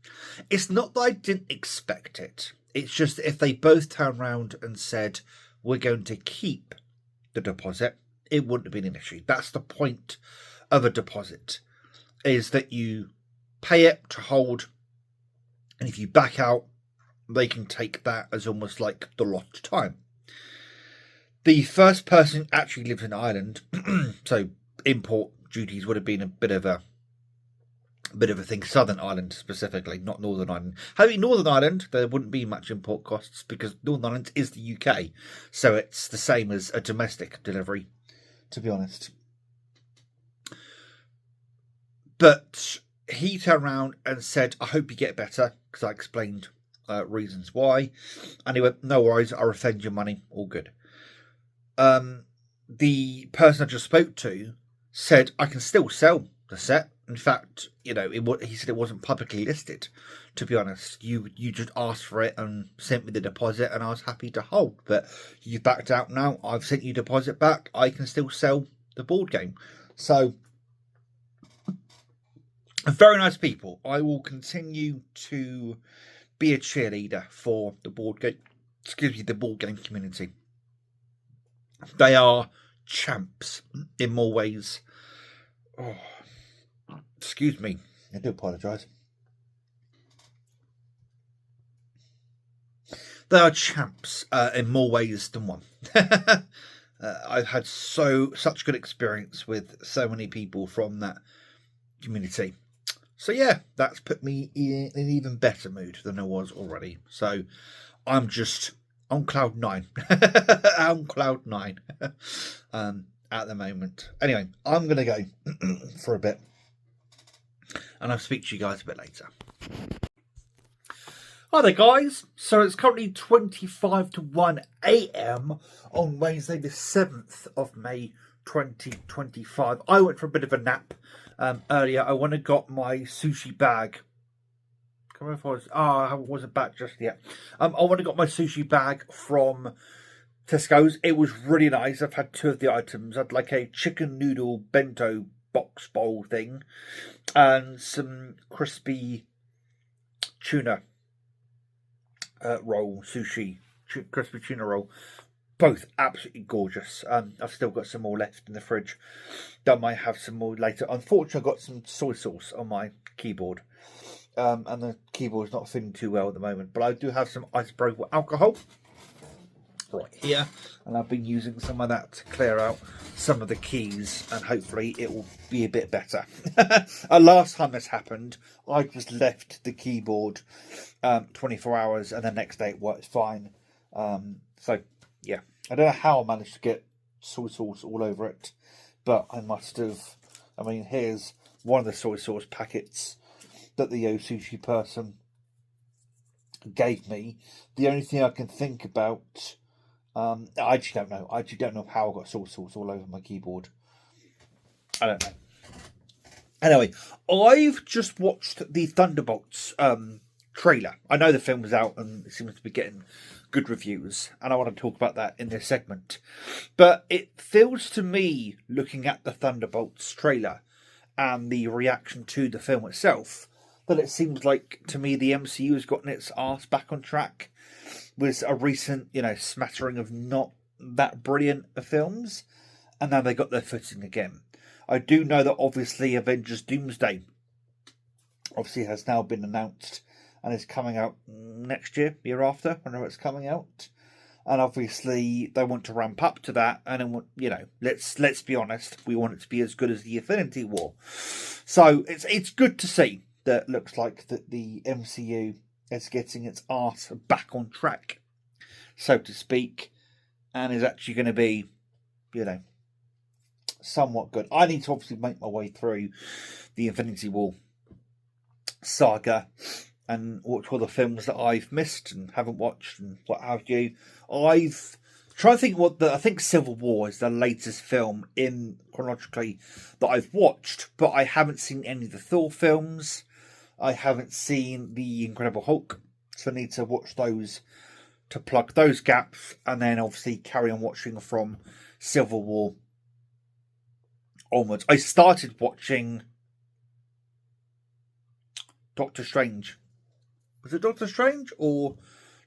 It's not that I didn't expect it. It's just that if they both turned around and said, we're going to keep the deposit, it wouldn't have been an issue. That's the point of a deposit, is that you pay it to hold, and if you back out, they can take that as almost like the lost time. The first person actually lives in Ireland, so import duties would have been a bit of a thing. Southern Ireland specifically, not Northern Ireland. Having Northern Ireland, there wouldn't be much import costs because Northern Ireland is the UK, so it's the same as a domestic delivery, to be honest. But he turned around and said, I hope you get better, because I explained reasons why, and he went, no worries, I'll refund your money, all good. The person I just spoke to said, I can still sell the set. In fact, you know, he said it wasn't publicly listed, to be honest. You just asked for it and sent me the deposit, and I was happy to hold. But you've backed out now. I've sent you deposit back. I can still sell the board game. So, very nice people. I will continue to be a cheerleader for the board game, the board game community. They are champs in more ways. Oh. Excuse me, I do apologise. They are champs in more ways than one. I've had such good experience with so many people from that community. So yeah, that's put me in an even better mood than I was already. So I'm just on cloud 9. On cloud 9 at the moment. Anyway, I'm going to go for a bit, and I'll speak to you guys a bit later. Hi there guys, so it's currently 25 to 1 AM on Wednesday the 7th of May 2025. I went for a bit of a nap earlier. I went and got my sushi bag. I can't remember if I wasn't back just yet. I went and got my sushi bag from Tesco's. It was really nice. I've had two of the items. I had like a chicken noodle bento box bowl thing and some crispy tuna roll, sushi, crispy tuna roll. Both absolutely gorgeous. I've still got some more left in the fridge. That might have some more later. Unfortunately, I've got some soy sauce on my keyboard. And the keyboard's not feeling too well at the moment. But I do have some isopropyl alcohol right here. And I've been using some of that to clear out some of the keys. And hopefully it will be a bit better. Last time this happened, I just left the keyboard 24 hours. And the next day it worked fine. So, yeah. I don't know how I managed to get soy sauce all over it. But I must have. I mean, here's one of the soy sauce packets that the sushi person gave me. The only thing I can think about, I actually don't know. I actually don't know how I got soy sauce all over my keyboard. I don't know. Anyway, I've just watched the Thunderbolts trailer. I know the film was out and it seems to be getting good reviews, and I want to talk about that in this segment. But it feels to me, looking at the Thunderbolts trailer and the reaction to the film itself, that it seems like, to me, the MCU has gotten its arse back on track with a recent, smattering of not that brilliant of films, and now they got their footing again. I do know that, obviously, Avengers Doomsday obviously has now been announced and is coming out next year after, whenever it's coming out. And obviously, they want to ramp up to that, and then, let's be honest, we want it to be as good as the Infinity War. So it's good to see that looks like that the MCU is getting its arse back on track, so to speak, and is actually going to be, somewhat good. I need to obviously make my way through the Infinity War saga and watch all the films that I've missed and haven't watched and what have you. I've tried to think I think Civil War is the latest film in chronologically that I've watched, but I haven't seen any of the Thor films. I haven't seen The Incredible Hulk, so I need to watch those to plug those gaps, and then obviously carry on watching from Civil War onwards. I started watching Doctor Strange. Was it Doctor Strange or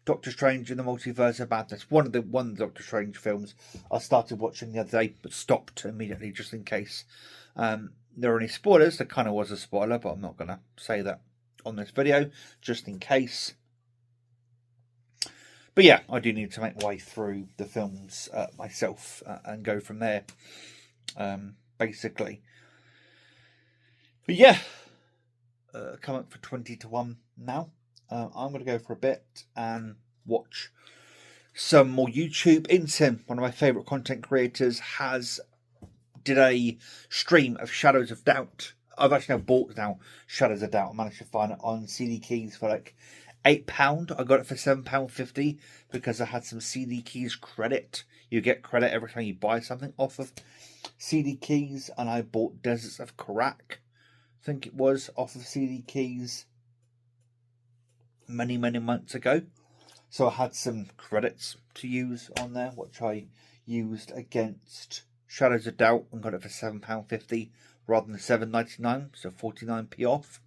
Doctor Strange in the Multiverse of Madness? One of the Doctor Strange films I started watching the other day, but stopped immediately just in case there are any spoilers. There kind of was a spoiler, but I'm not going to say that on this video, just in case. But yeah, I do need to make my way through the films myself and go from there, basically. But yeah, coming up for 20 to 1 now. I'm going to go for a bit and watch some more YouTube. Intim, one of my favourite content creators, did a stream of Shadows of Doubt. I've actually now bought Shadows of Doubt. I managed to find it on CD Keys for like £8. I got it for £7.50 because I had some CD Keys credit. You get credit every time you buy something off of CD Keys, and I bought Deserts of Karak, I think it was, off of CD Keys many months ago. So I had some credits to use on there, which I used against Shadows of Doubt and got it for £7.50 rather than £7.99, so 49p off.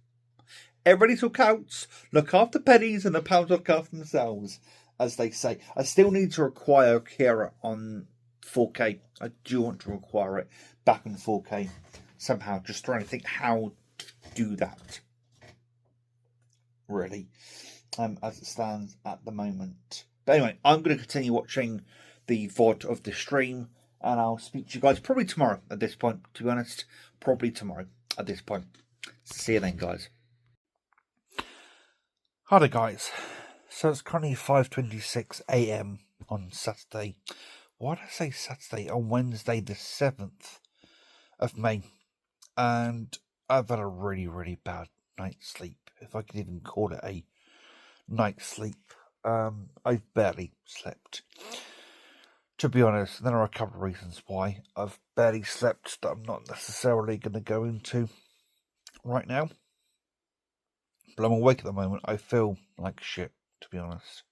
Every little counts. Look after pennies and the pounds look after themselves, as they say. I still need to acquire Akira on 4K. I do want to acquire it back in 4K somehow. Just trying to think how to do that, really, as it stands at the moment. But anyway, I'm going to continue watching the VOD of the stream, and I'll speak to you guys probably tomorrow at this point, to be honest. Probably tomorrow at this point. See you then, guys. Hi there, guys. So it's currently 5:26 AM on Saturday. Why did I say Saturday? On Wednesday the 7th of May. And I've had a really bad night's sleep, if I could even call it a night's sleep. I've barely slept, to be honest. There are a couple of reasons why I've barely slept that I'm not necessarily going to go into right now. But I'm awake at the moment. I feel like shit, to be honest.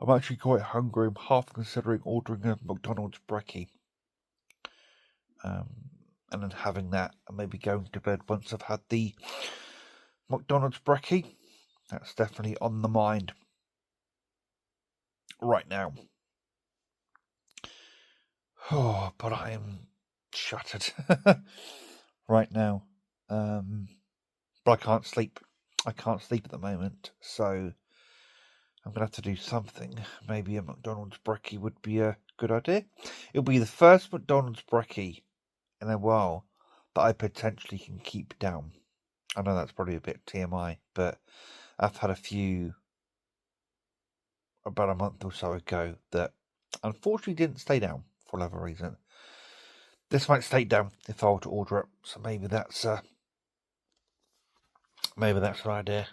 I'm actually quite hungry. I'm half considering ordering a McDonald's brekkie. And then having that and maybe going to bed once I've had the McDonald's brekkie. That's definitely on the mind right now. Oh, but I am shattered right now. But I can't sleep. I can't sleep at the moment, so I'm going to have to do something. Maybe a McDonald's brekkie would be a good idea. It'll be the first McDonald's brekkie in a while that I potentially can keep down. I know that's probably a bit TMI, but I've had a few about a month or so ago that unfortunately didn't stay down for whatever reason. This might stay down if I were to order it, so maybe that's an idea.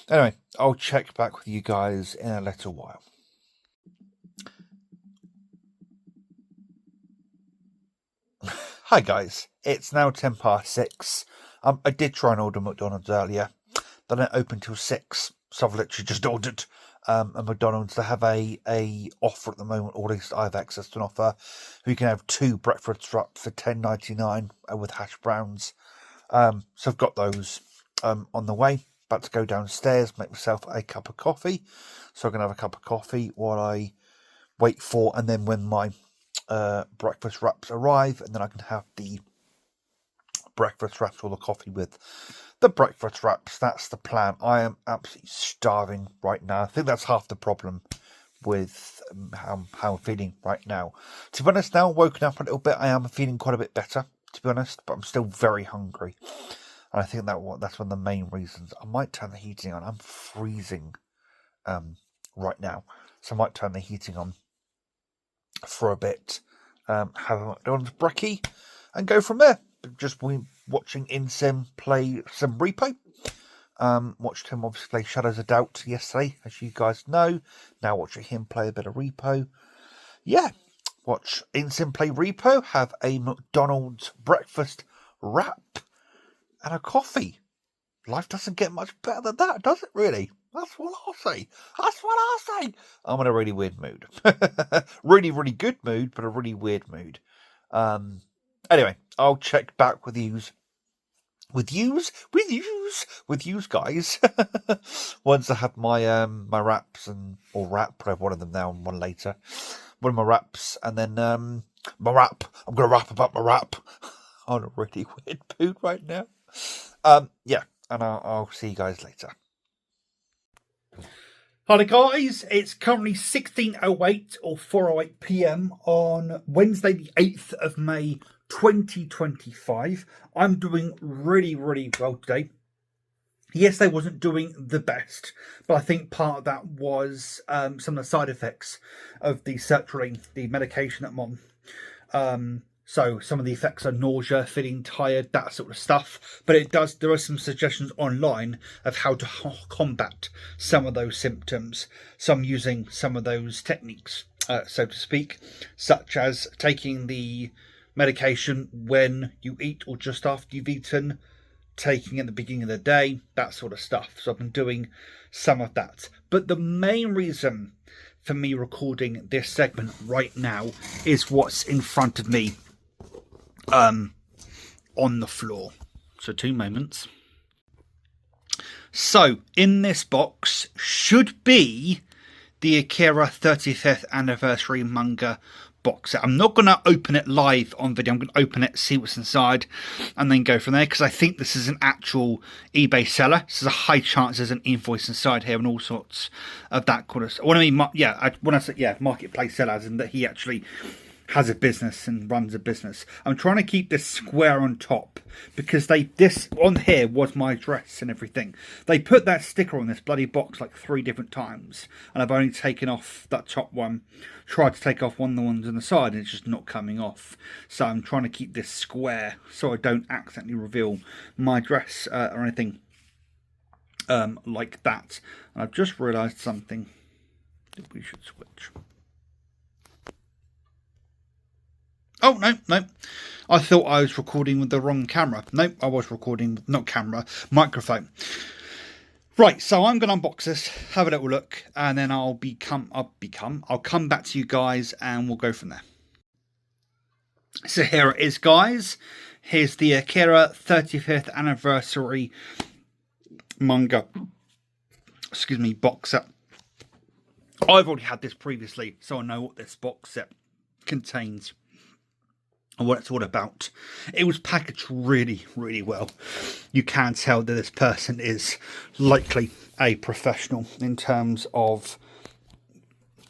Anyway, I'll check back with you guys in a little while. Hi guys, it's now 6:10. I did try and order McDonald's earlier. They don't open till 6, so I've literally just ordered a McDonald's. They have a offer at the moment, or at least I have access to an offer. You can have 2 breakfast wraps for $10.99 with hash browns. So I've got those on the way. About to go downstairs, make myself a cup of coffee. So I'm going to have a cup of coffee while I wait for, and then when my breakfast wraps arrive, and then I can have the breakfast wraps or the coffee with the breakfast wraps. That's the plan. I am absolutely starving right now. I think that's half the problem with how I'm feeling right now. To be honest, now woken up a little bit, I am feeling quite a bit better, to be honest, but I'm still very hungry. And I think that's one of the main reasons. I might turn the heating on. I'm freezing right now, so I might turn the heating on for a bit, have a McDonald's brekkie, and go from there. Just watching InSim play some Repo. Watched him obviously play Shadows of Doubt yesterday, as you guys know. Now watching him play a bit of Repo. Yeah, watch InSim play Repo, have a McDonald's breakfast wrap, and a coffee. Life doesn't get much better than that, does it really? That's what I'll say. That's what I'll say. I'm in a really weird mood. Really, really good mood, but a really weird mood. Anyway, I'll check back with yous guys. Once I have my my wraps or wrap, I have one of them now and one later. One of my wraps, and then my wrap. I'm gonna rap about my wrap. I'm in a really weird mood right now. Yeah, and I'll see you guys later. Hi guys, it's currently 16:08 or 4:08 PM on Wednesday the 8th of May 2025. I'm doing really, really well today. Yes, I wasn't doing the best, but I think part of that was some of the side effects of the sertraline, the medication that I'm on. So some of the effects are nausea, feeling tired, that sort of stuff. But there are some suggestions online of how to combat some of those symptoms. So I'm using some of those techniques, so to speak, such as taking the medication when you eat or just after you've eaten, taking at the beginning of the day, that sort of stuff. So I've been doing some of that. But the main reason for me recording this segment right now is what's in front of me on the floor. So 2 moments. So in this box should be the Akira 35th anniversary manga box set. I'm not going to open it live on video. I'm going to open it, see what's inside, and then go from there, because I think this is an actual eBay seller. So there's a high chance there's an invoice inside here and all sorts of that kind of stuff. When I say marketplace seller, as in that he actually has a business and runs a business. I'm trying to keep this square on top because this on here was my address and everything. They put that sticker on this bloody box like 3 different times, and I've only taken off that top one, tried to take off one of the ones on the side, and it's just not coming off. So I'm trying to keep this square so I don't accidentally reveal my address or anything like that. And I've just realised something that we should switch. Oh, no. I thought I was recording with the wrong camera. No, I was recording with, not camera, microphone. Right, so I'm going to unbox this, have a little look, and then I'll come back to you guys and we'll go from there. So here it is, guys. Here's the Akira 35th anniversary manga, box set. I've already had this previously, so I know what this box set contains and what it's all about. It was packaged really, really well. You can tell that this person is likely a professional in terms of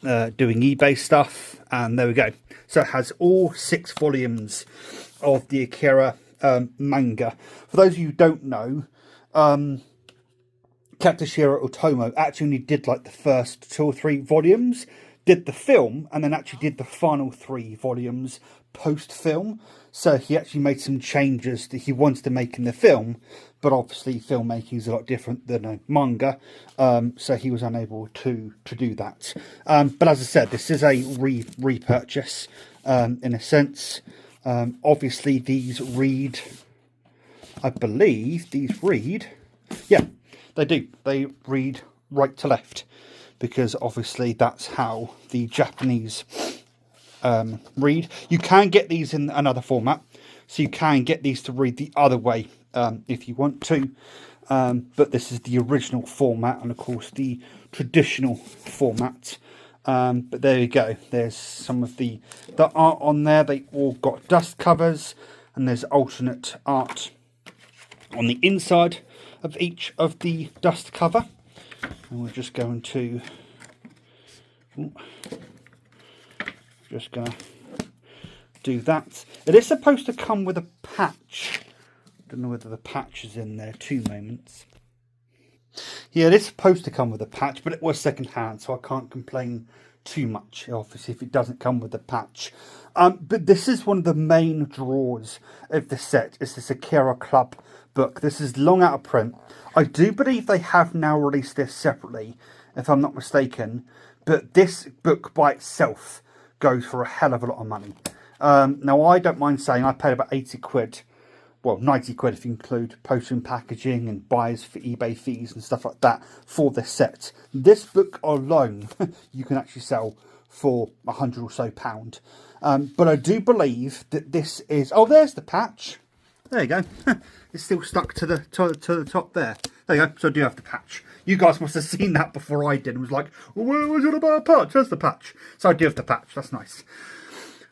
doing eBay stuff. And there we go. So it has all 6 volumes of the Akira manga. For those of you who don't know, Katsushiro Otomo actually only did like the first 2 or 3 volumes, did the film, and then actually did the final 3 volumes post-film. So he actually made some changes that he wanted to make in the film, but obviously filmmaking is a lot different than a manga, so he was unable to do that. But as I said, this is a repurchase in a sense. Obviously these read, I believe these read, yeah, they do. They read right to left, because obviously that's how the Japanese read. You can get these in another format, so you can get these to read the other way if you want to, but this is the original format, and of course the traditional format. But there you go, there's some of the art on there. They all got dust covers, and there's alternate art on the inside of each of the dust cover. And we're just going to do that. It is supposed to come with a patch. I don't know whether the patch is in there. 2 moments. Yeah, it is supposed to come with a patch, but it was second hand, so I can't complain too much, obviously, if it doesn't come with a patch. But this is one of the main draws of the set, is this Akira Club book. This is long out of print. I do believe they have now released this separately, if I'm not mistaken, but this book by itself goes for a hell of a lot of money. Now, I don't mind saying I paid about 80 quid, well, 90 quid if you include postage and packaging and buyers for eBay fees and stuff like that for this set. This book alone, you can actually sell for £100 or so. But I do believe that this is, oh, there's the patch. There you go. It's still stuck to the top there. There you go. So I do have the patch. You guys must have seen that before I did and was like, well, where was it about a patch? There's the patch. So I do have the patch. That's nice.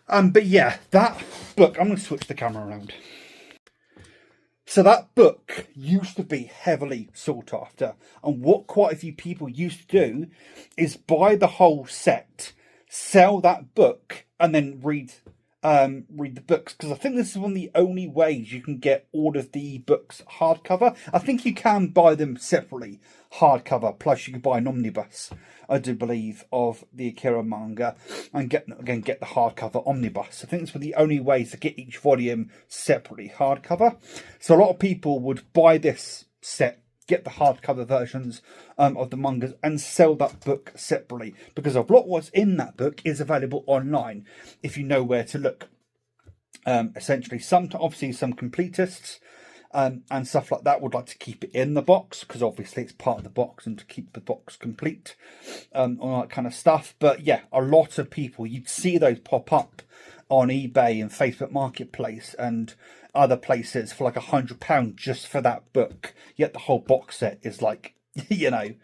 But yeah, that book, I'm going to switch the camera around. So that book used to be heavily sought after. And what quite a few people used to do is buy the whole set, sell that book, and then read the books, because I think this is one of the only ways you can get all of the books hardcover. I think you can buy them separately hardcover, plus you can buy an omnibus, I do believe, of the Akira manga, and get the hardcover omnibus. I think it's one of the only ways to get each volume separately hardcover. So a lot of people would buy this set, get the hardcover versions of the mangas, and sell that book separately, because a lot of what's in that book is available online if you know where to look. Essentially, obviously some completists and stuff like that would like to keep it in the box, because obviously it's part of the box and to keep the box complete, all that kind of stuff. But yeah, a lot of people, you'd see those pop up on eBay and Facebook Marketplace and other places for like £100 just for that book. Yet the whole box set is like, you know,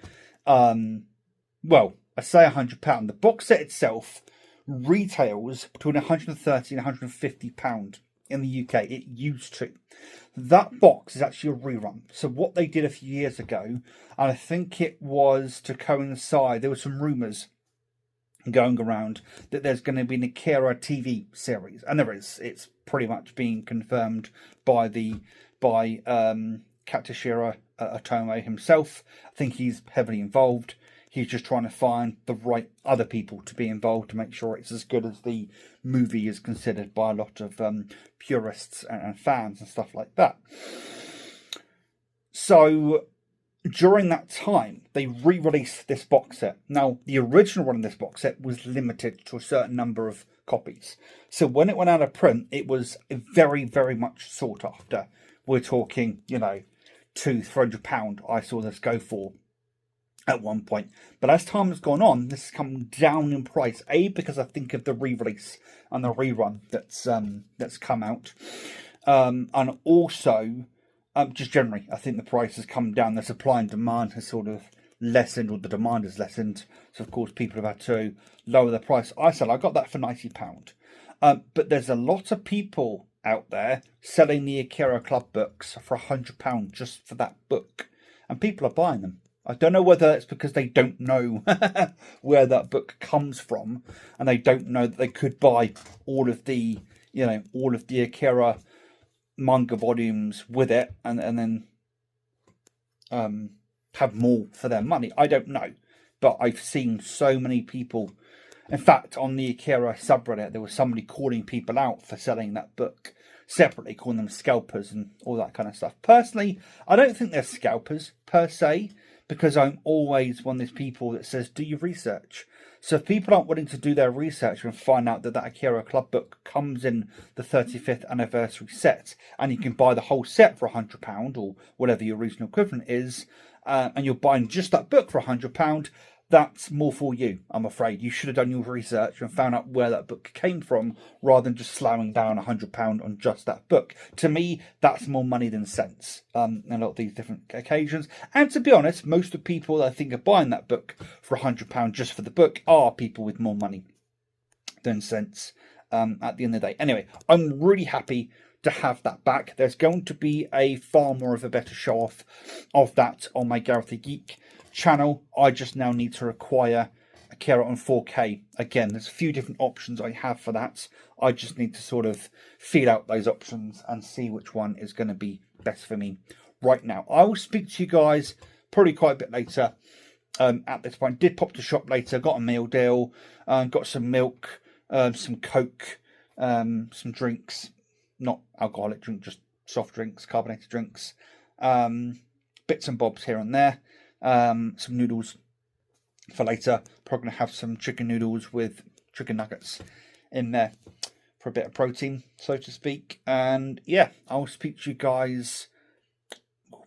well, I say £100. The box set itself retails between £130 and £150 in the UK. It used to. That box is actually a rerun. So what they did a few years ago, and I think it was to coincide, there were some rumours going around that there's going to be an Akira TV series, and there is. It's pretty much being confirmed by Katsushiro Otomo himself. I think he's heavily involved. He's just trying to find the right other people to be involved to make sure it's as good as the movie is considered by a lot of purists and fans and stuff like that. So during that time, they re-released this box set. Now, the original one in this box set was limited to a certain number of copies. So when it went out of print, it was very, very much sought after. We're talking, you know, £200-300 I saw this go for at one point. But as time has gone on, this has come down in price. A, because I think of the re-release and the rerun that's come out. And also, just generally, I think the price has come down. The supply and demand has sort of lessened, or the demand has lessened. So, of course, people have had to lower the price. I said I got that for £90. But there's a lot of people out there selling the Akira Club books for £100 just for that book. And people are buying them. I don't know whether it's because they don't know where that book comes from, and they don't know that they could buy all of the, you know, all of the Akira manga volumes with it, and then have more for their money. I don't know, but I've seen so many people. In fact, on the Akira subreddit, there was somebody calling people out for selling that book separately, calling them scalpers and all that kind of stuff. Personally, I don't think they're scalpers per se, because I'm always one of those people that says, do your research. So if people aren't willing to do their research and find out that that Akira Club book comes in the 35th anniversary set, and you can buy the whole set for £100 or whatever your regional equivalent is, and you're buying just that book for £100, that's more for you, I'm afraid. You should have done your research and found out where that book came from, rather than just slamming down £100 on just that book. To me, that's more money than sense on a lot of these different occasions. And to be honest, most of the people that I think are buying that book for £100 just for the book are people with more money than sense at the end of the day. Anyway, I'm really happy to have that back. There's going to be a far more of a better show off of that on my Gareth the Geek channel. I just now need to acquire Akira on 4K. Again, there's a few different options I have for that. I just need to sort of feel out those options and see which one is going to be best for me right now. I will speak to you guys probably quite a bit later. At this point, did pop to shop later, got a meal deal, got some milk, some Coke, some drinks, not alcoholic drink, just soft drinks, carbonated drinks, bits and bobs here and there. Some noodles for later. Probably going to have some chicken noodles with chicken nuggets in there for a bit of protein, so to speak. And yeah, I'll speak to you guys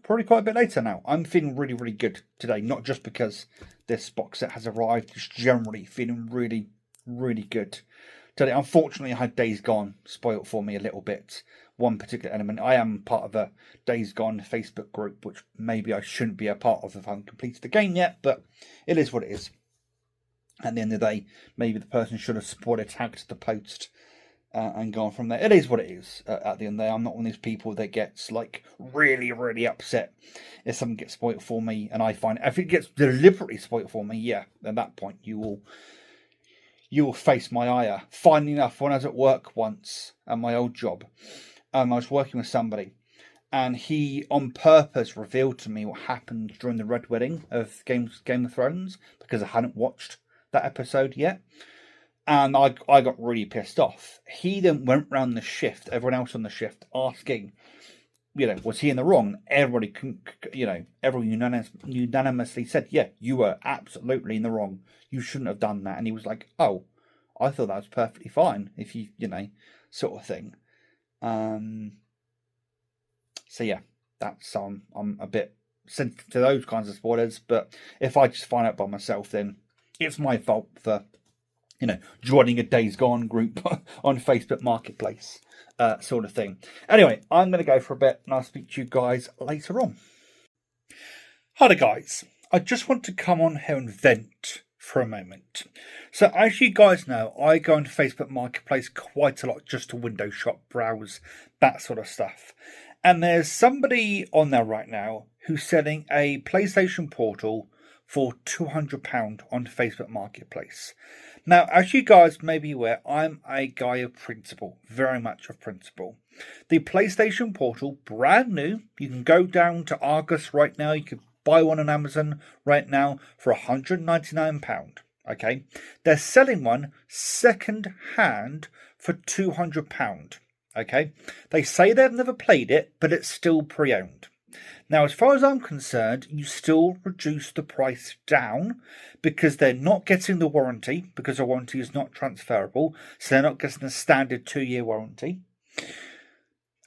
probably quite a bit later now. I'm feeling really, really good today. Not just because this box set has arrived, just generally feeling really, really good today. Unfortunately, I had Days Gone spoiled for me a little bit. One particular element. I am part of a Days Gone Facebook group, which maybe I shouldn't be a part of if I haven't completed the game yet, but it is what it is. At the end of the day, maybe the person should have supported, tagged the post, and gone from there. It is what it is. At the end of the day, I'm not one of those people that gets like really, really upset if something gets spoiled for me, and I find if it gets deliberately spoiled for me, yeah, at that point you will face my ire. Funnily enough, when I was at work once at my old job, I was working with somebody, and he on purpose revealed to me what happened during the Red Wedding of Game of Thrones, because I hadn't watched that episode yet. And I got really pissed off. He then went round the shift, everyone else on the shift, asking, you know, was he in the wrong? Everybody, everyone unanimously said, yeah, you were absolutely in the wrong. You shouldn't have done that. And he was like, oh, I thought that was perfectly fine, if you sort of thing. So yeah, that's I'm a bit sensitive to those kinds of spoilers. But if I just find out by myself, then it's my fault for joining a Days Gone group on Facebook Marketplace, sort of thing. Anyway, I'm going to go for a bit, and I'll speak to you guys later on. Hi there, guys. I just want to come on here and vent for a moment. So as you guys know, I go into Facebook Marketplace quite a lot just to window shop, browse, that sort of stuff. And there's somebody on there right now who's selling a PlayStation Portal for £200 on Facebook Marketplace. Now, as you guys may be aware, I'm a guy of principle, very much of principle. The PlayStation Portal, brand new. You can go down to Argos right now. You can buy one on Amazon right now for £199. Okay, they're selling one second hand for £200. Okay, they say they've never played it, but it's still pre-owned. Now, as far as I'm concerned, you still reduce the price down because they're not getting the warranty, because the warranty is not transferable, so they're not getting the standard 2-year warranty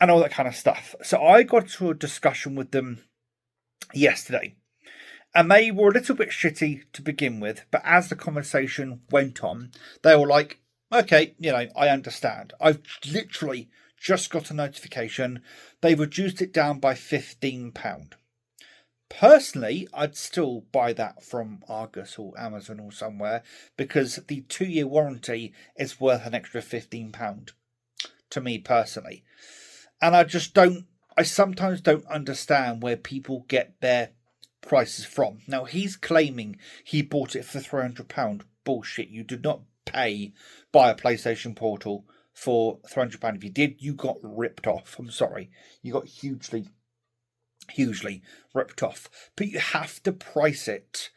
and all that kind of stuff. So I got to a discussion with them yesterday, and they were a little bit shitty to begin with, but as the conversation went on, they were like, okay, I understand. I've literally just got a notification. They've reduced it down by £15. Personally, I'd still buy that from Argos or Amazon or somewhere, because the 2-year warranty is worth an extra £15 to me personally. And I sometimes don't understand where people get their prices from. Now, he's claiming he bought it for £300. Bullshit. You did not buy a PlayStation Portal for £300. If you did, you got ripped off. I'm sorry. You got hugely ripped off. But you have to price it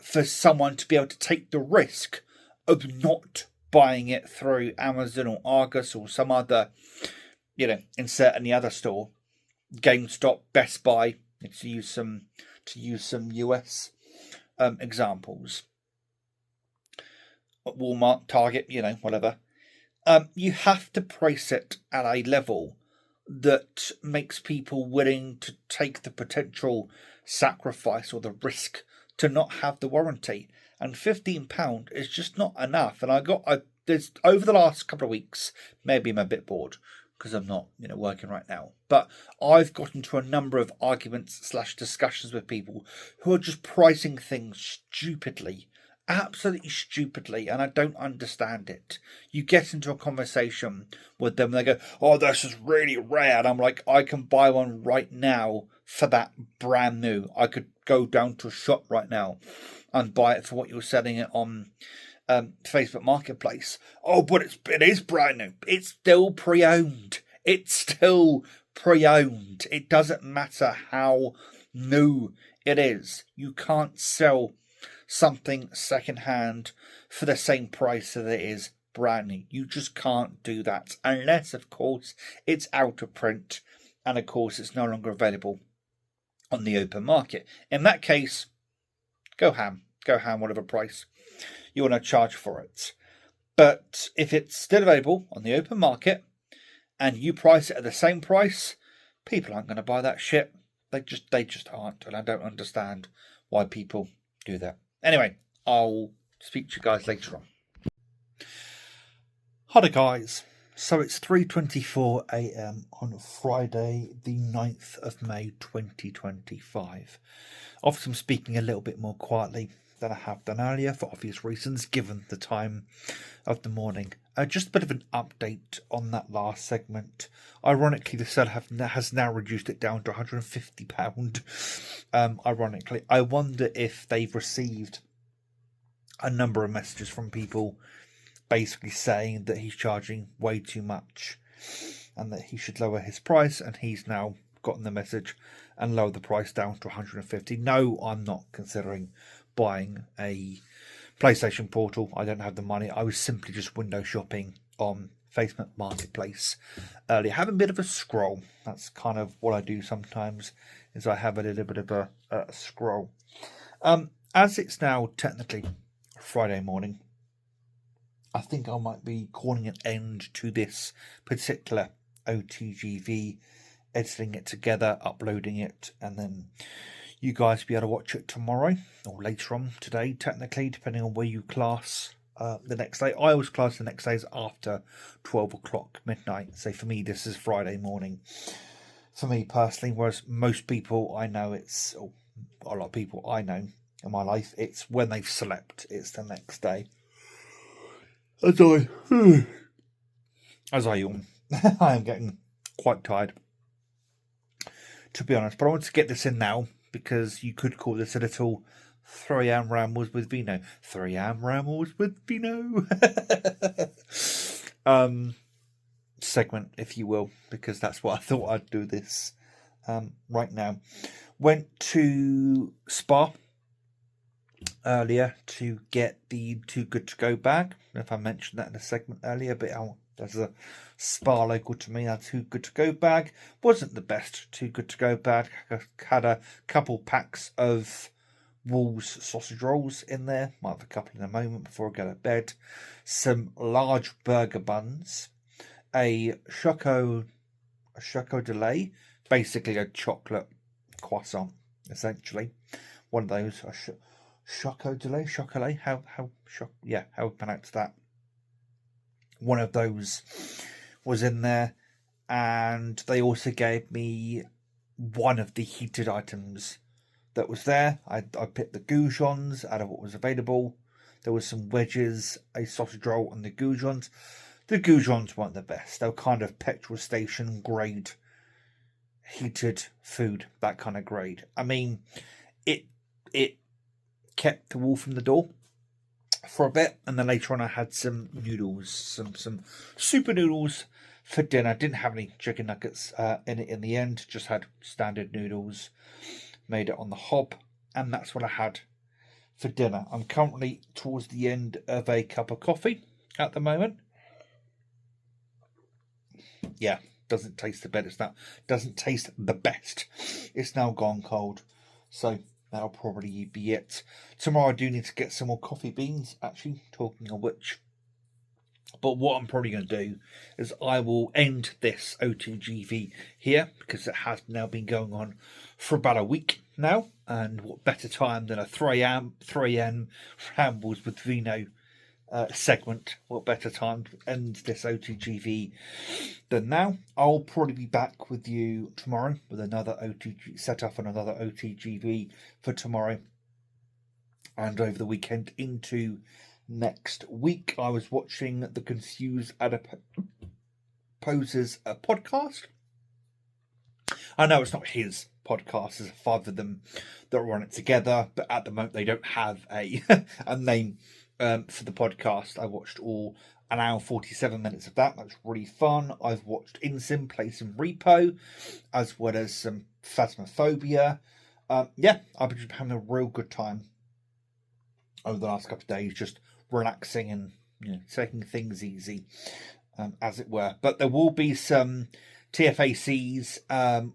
for someone to be able to take the risk of not buying it through Amazon or Argos or some other, insert any other store, GameStop, Best Buy, to use some US examples. Walmart, Target, whatever. You have to price it at a level that makes people willing to take the potential sacrifice or the risk to not have the warranty. And £15 is just not enough. And there's over the last couple of weeks, maybe I'm a bit bored because I'm not, working right now. But I've got into a number of arguments / discussions with people who are just pricing things stupidly. Absolutely stupidly, and I don't understand it. You get into a conversation with them, and they go, "Oh, this is really rare," and I'm like, "I can buy one right now for that brand new. I could go down to a shop right now and buy it for what you're selling it on Facebook Marketplace." "Oh, but it is brand new. It's still pre-owned. It's still pre-owned. It doesn't matter how new it is. You can't sell something second-hand for the same price that it is brand new. You just can't do that, unless, of course, it's out of print, and of course it's no longer available on the open market. In that case, go ham, whatever price you want to charge for it. But if it's still available on the open market and you price it at the same price, people aren't going to buy that shit. They just aren't, and I don't understand why people do that. Anyway, I'll speak to you guys later on. Hi guys. So it's 3:24 a.m. on Friday, the 9th of May 2025. Obviously, I'm speaking a little bit more quietly than I have done earlier for obvious reasons, given the time of the morning. Just a bit of an update on that last segment. Ironically, the seller has now reduced it down to £150. Ironically, I wonder if they've received a number of messages from people basically saying that he's charging way too much and that he should lower his price, and he's now gotten the message and lowered the price down to £150. No, I'm not considering buying a PlayStation Portal. I don't have the money. I was simply just window shopping on Facebook Marketplace earlier, having a bit of a scroll. That's kind of what I do sometimes, is I have a little bit of a scroll. As it's now technically Friday morning, I think I might be calling an end to this particular OTGV, editing it together, uploading it, and then you guys will be able to watch it tomorrow or later on today, technically, depending on where you class the next day. I always class the next day as after 12 o'clock midnight. So for me, this is Friday morning. For me personally, whereas most people I know, or a lot of people I know in my life, it's when they've slept, it's the next day. As I yawn, I am getting quite tired, to be honest. But I want to get this in now, because you could call this a little 3 AM Rambles with Vino. 3 AM Rambles with Vino. Segment, if you will, because that's what I thought I'd do this right now. Went to Spa earlier to get the Too Good To Go bag. I don't know if I mentioned that in a segment earlier, but I'll There's a Spar local to me. Our Too Good To Go bag wasn't the best Too Good To Go bag. I had a couple packs of Wolves sausage rolls in there. Might have a couple in a moment before I go to bed. Some large burger buns. A choco delay, basically a chocolate croissant, essentially. One of those. Choco delay, how we pronounce that. One of those was in there, and they also gave me one of the heated items that was there. I picked the goujons out of what was available. There was some wedges, a sausage roll, and the goujons. The goujons weren't the best. They were kind of petrol station grade heated food, that kind of grade. I mean, it kept the wolf from the door for a bit, and then later on I had some noodles, some super noodles for dinner. Didn't have any chicken nuggets in it in the end, just had standard noodles, made it on the hob, and that's what I had for dinner. I'm currently towards the end of a cup of coffee at the moment. Yeah, doesn't taste the best. Doesn't taste the best. It's now gone cold, so that'll probably be it. Tomorrow I do need to get some more coffee beans, actually, talking of which. But what I'm probably going to do is I will end this OTGV here, because it has now been going on for about a week now. And what better time than a 3am rambles with Vino segment? What better time to end this OTGV than now? I'll probably be back with you tomorrow with another set up another OTGV for tomorrow and over the weekend into next week. I was watching the Confused Adiposes podcast. I know it's not his podcast, there's 5 of them that run it together, but at the moment they don't have a name for the podcast. I watched all an hour 47 minutes of that. That's really fun. I've watched InSim play some Repo, as well as some Phasmophobia. I've been having a real good time over the last couple of days, just relaxing and taking things easy, as it were. But there will be some TFACs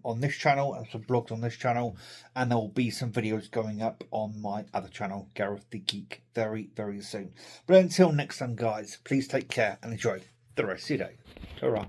on this channel and some blogs on this channel, and there will be some videos going up on my other channel, Gareth the Geek, very, very soon. But until next time, guys, please take care and enjoy the rest of your day. Ta-ra.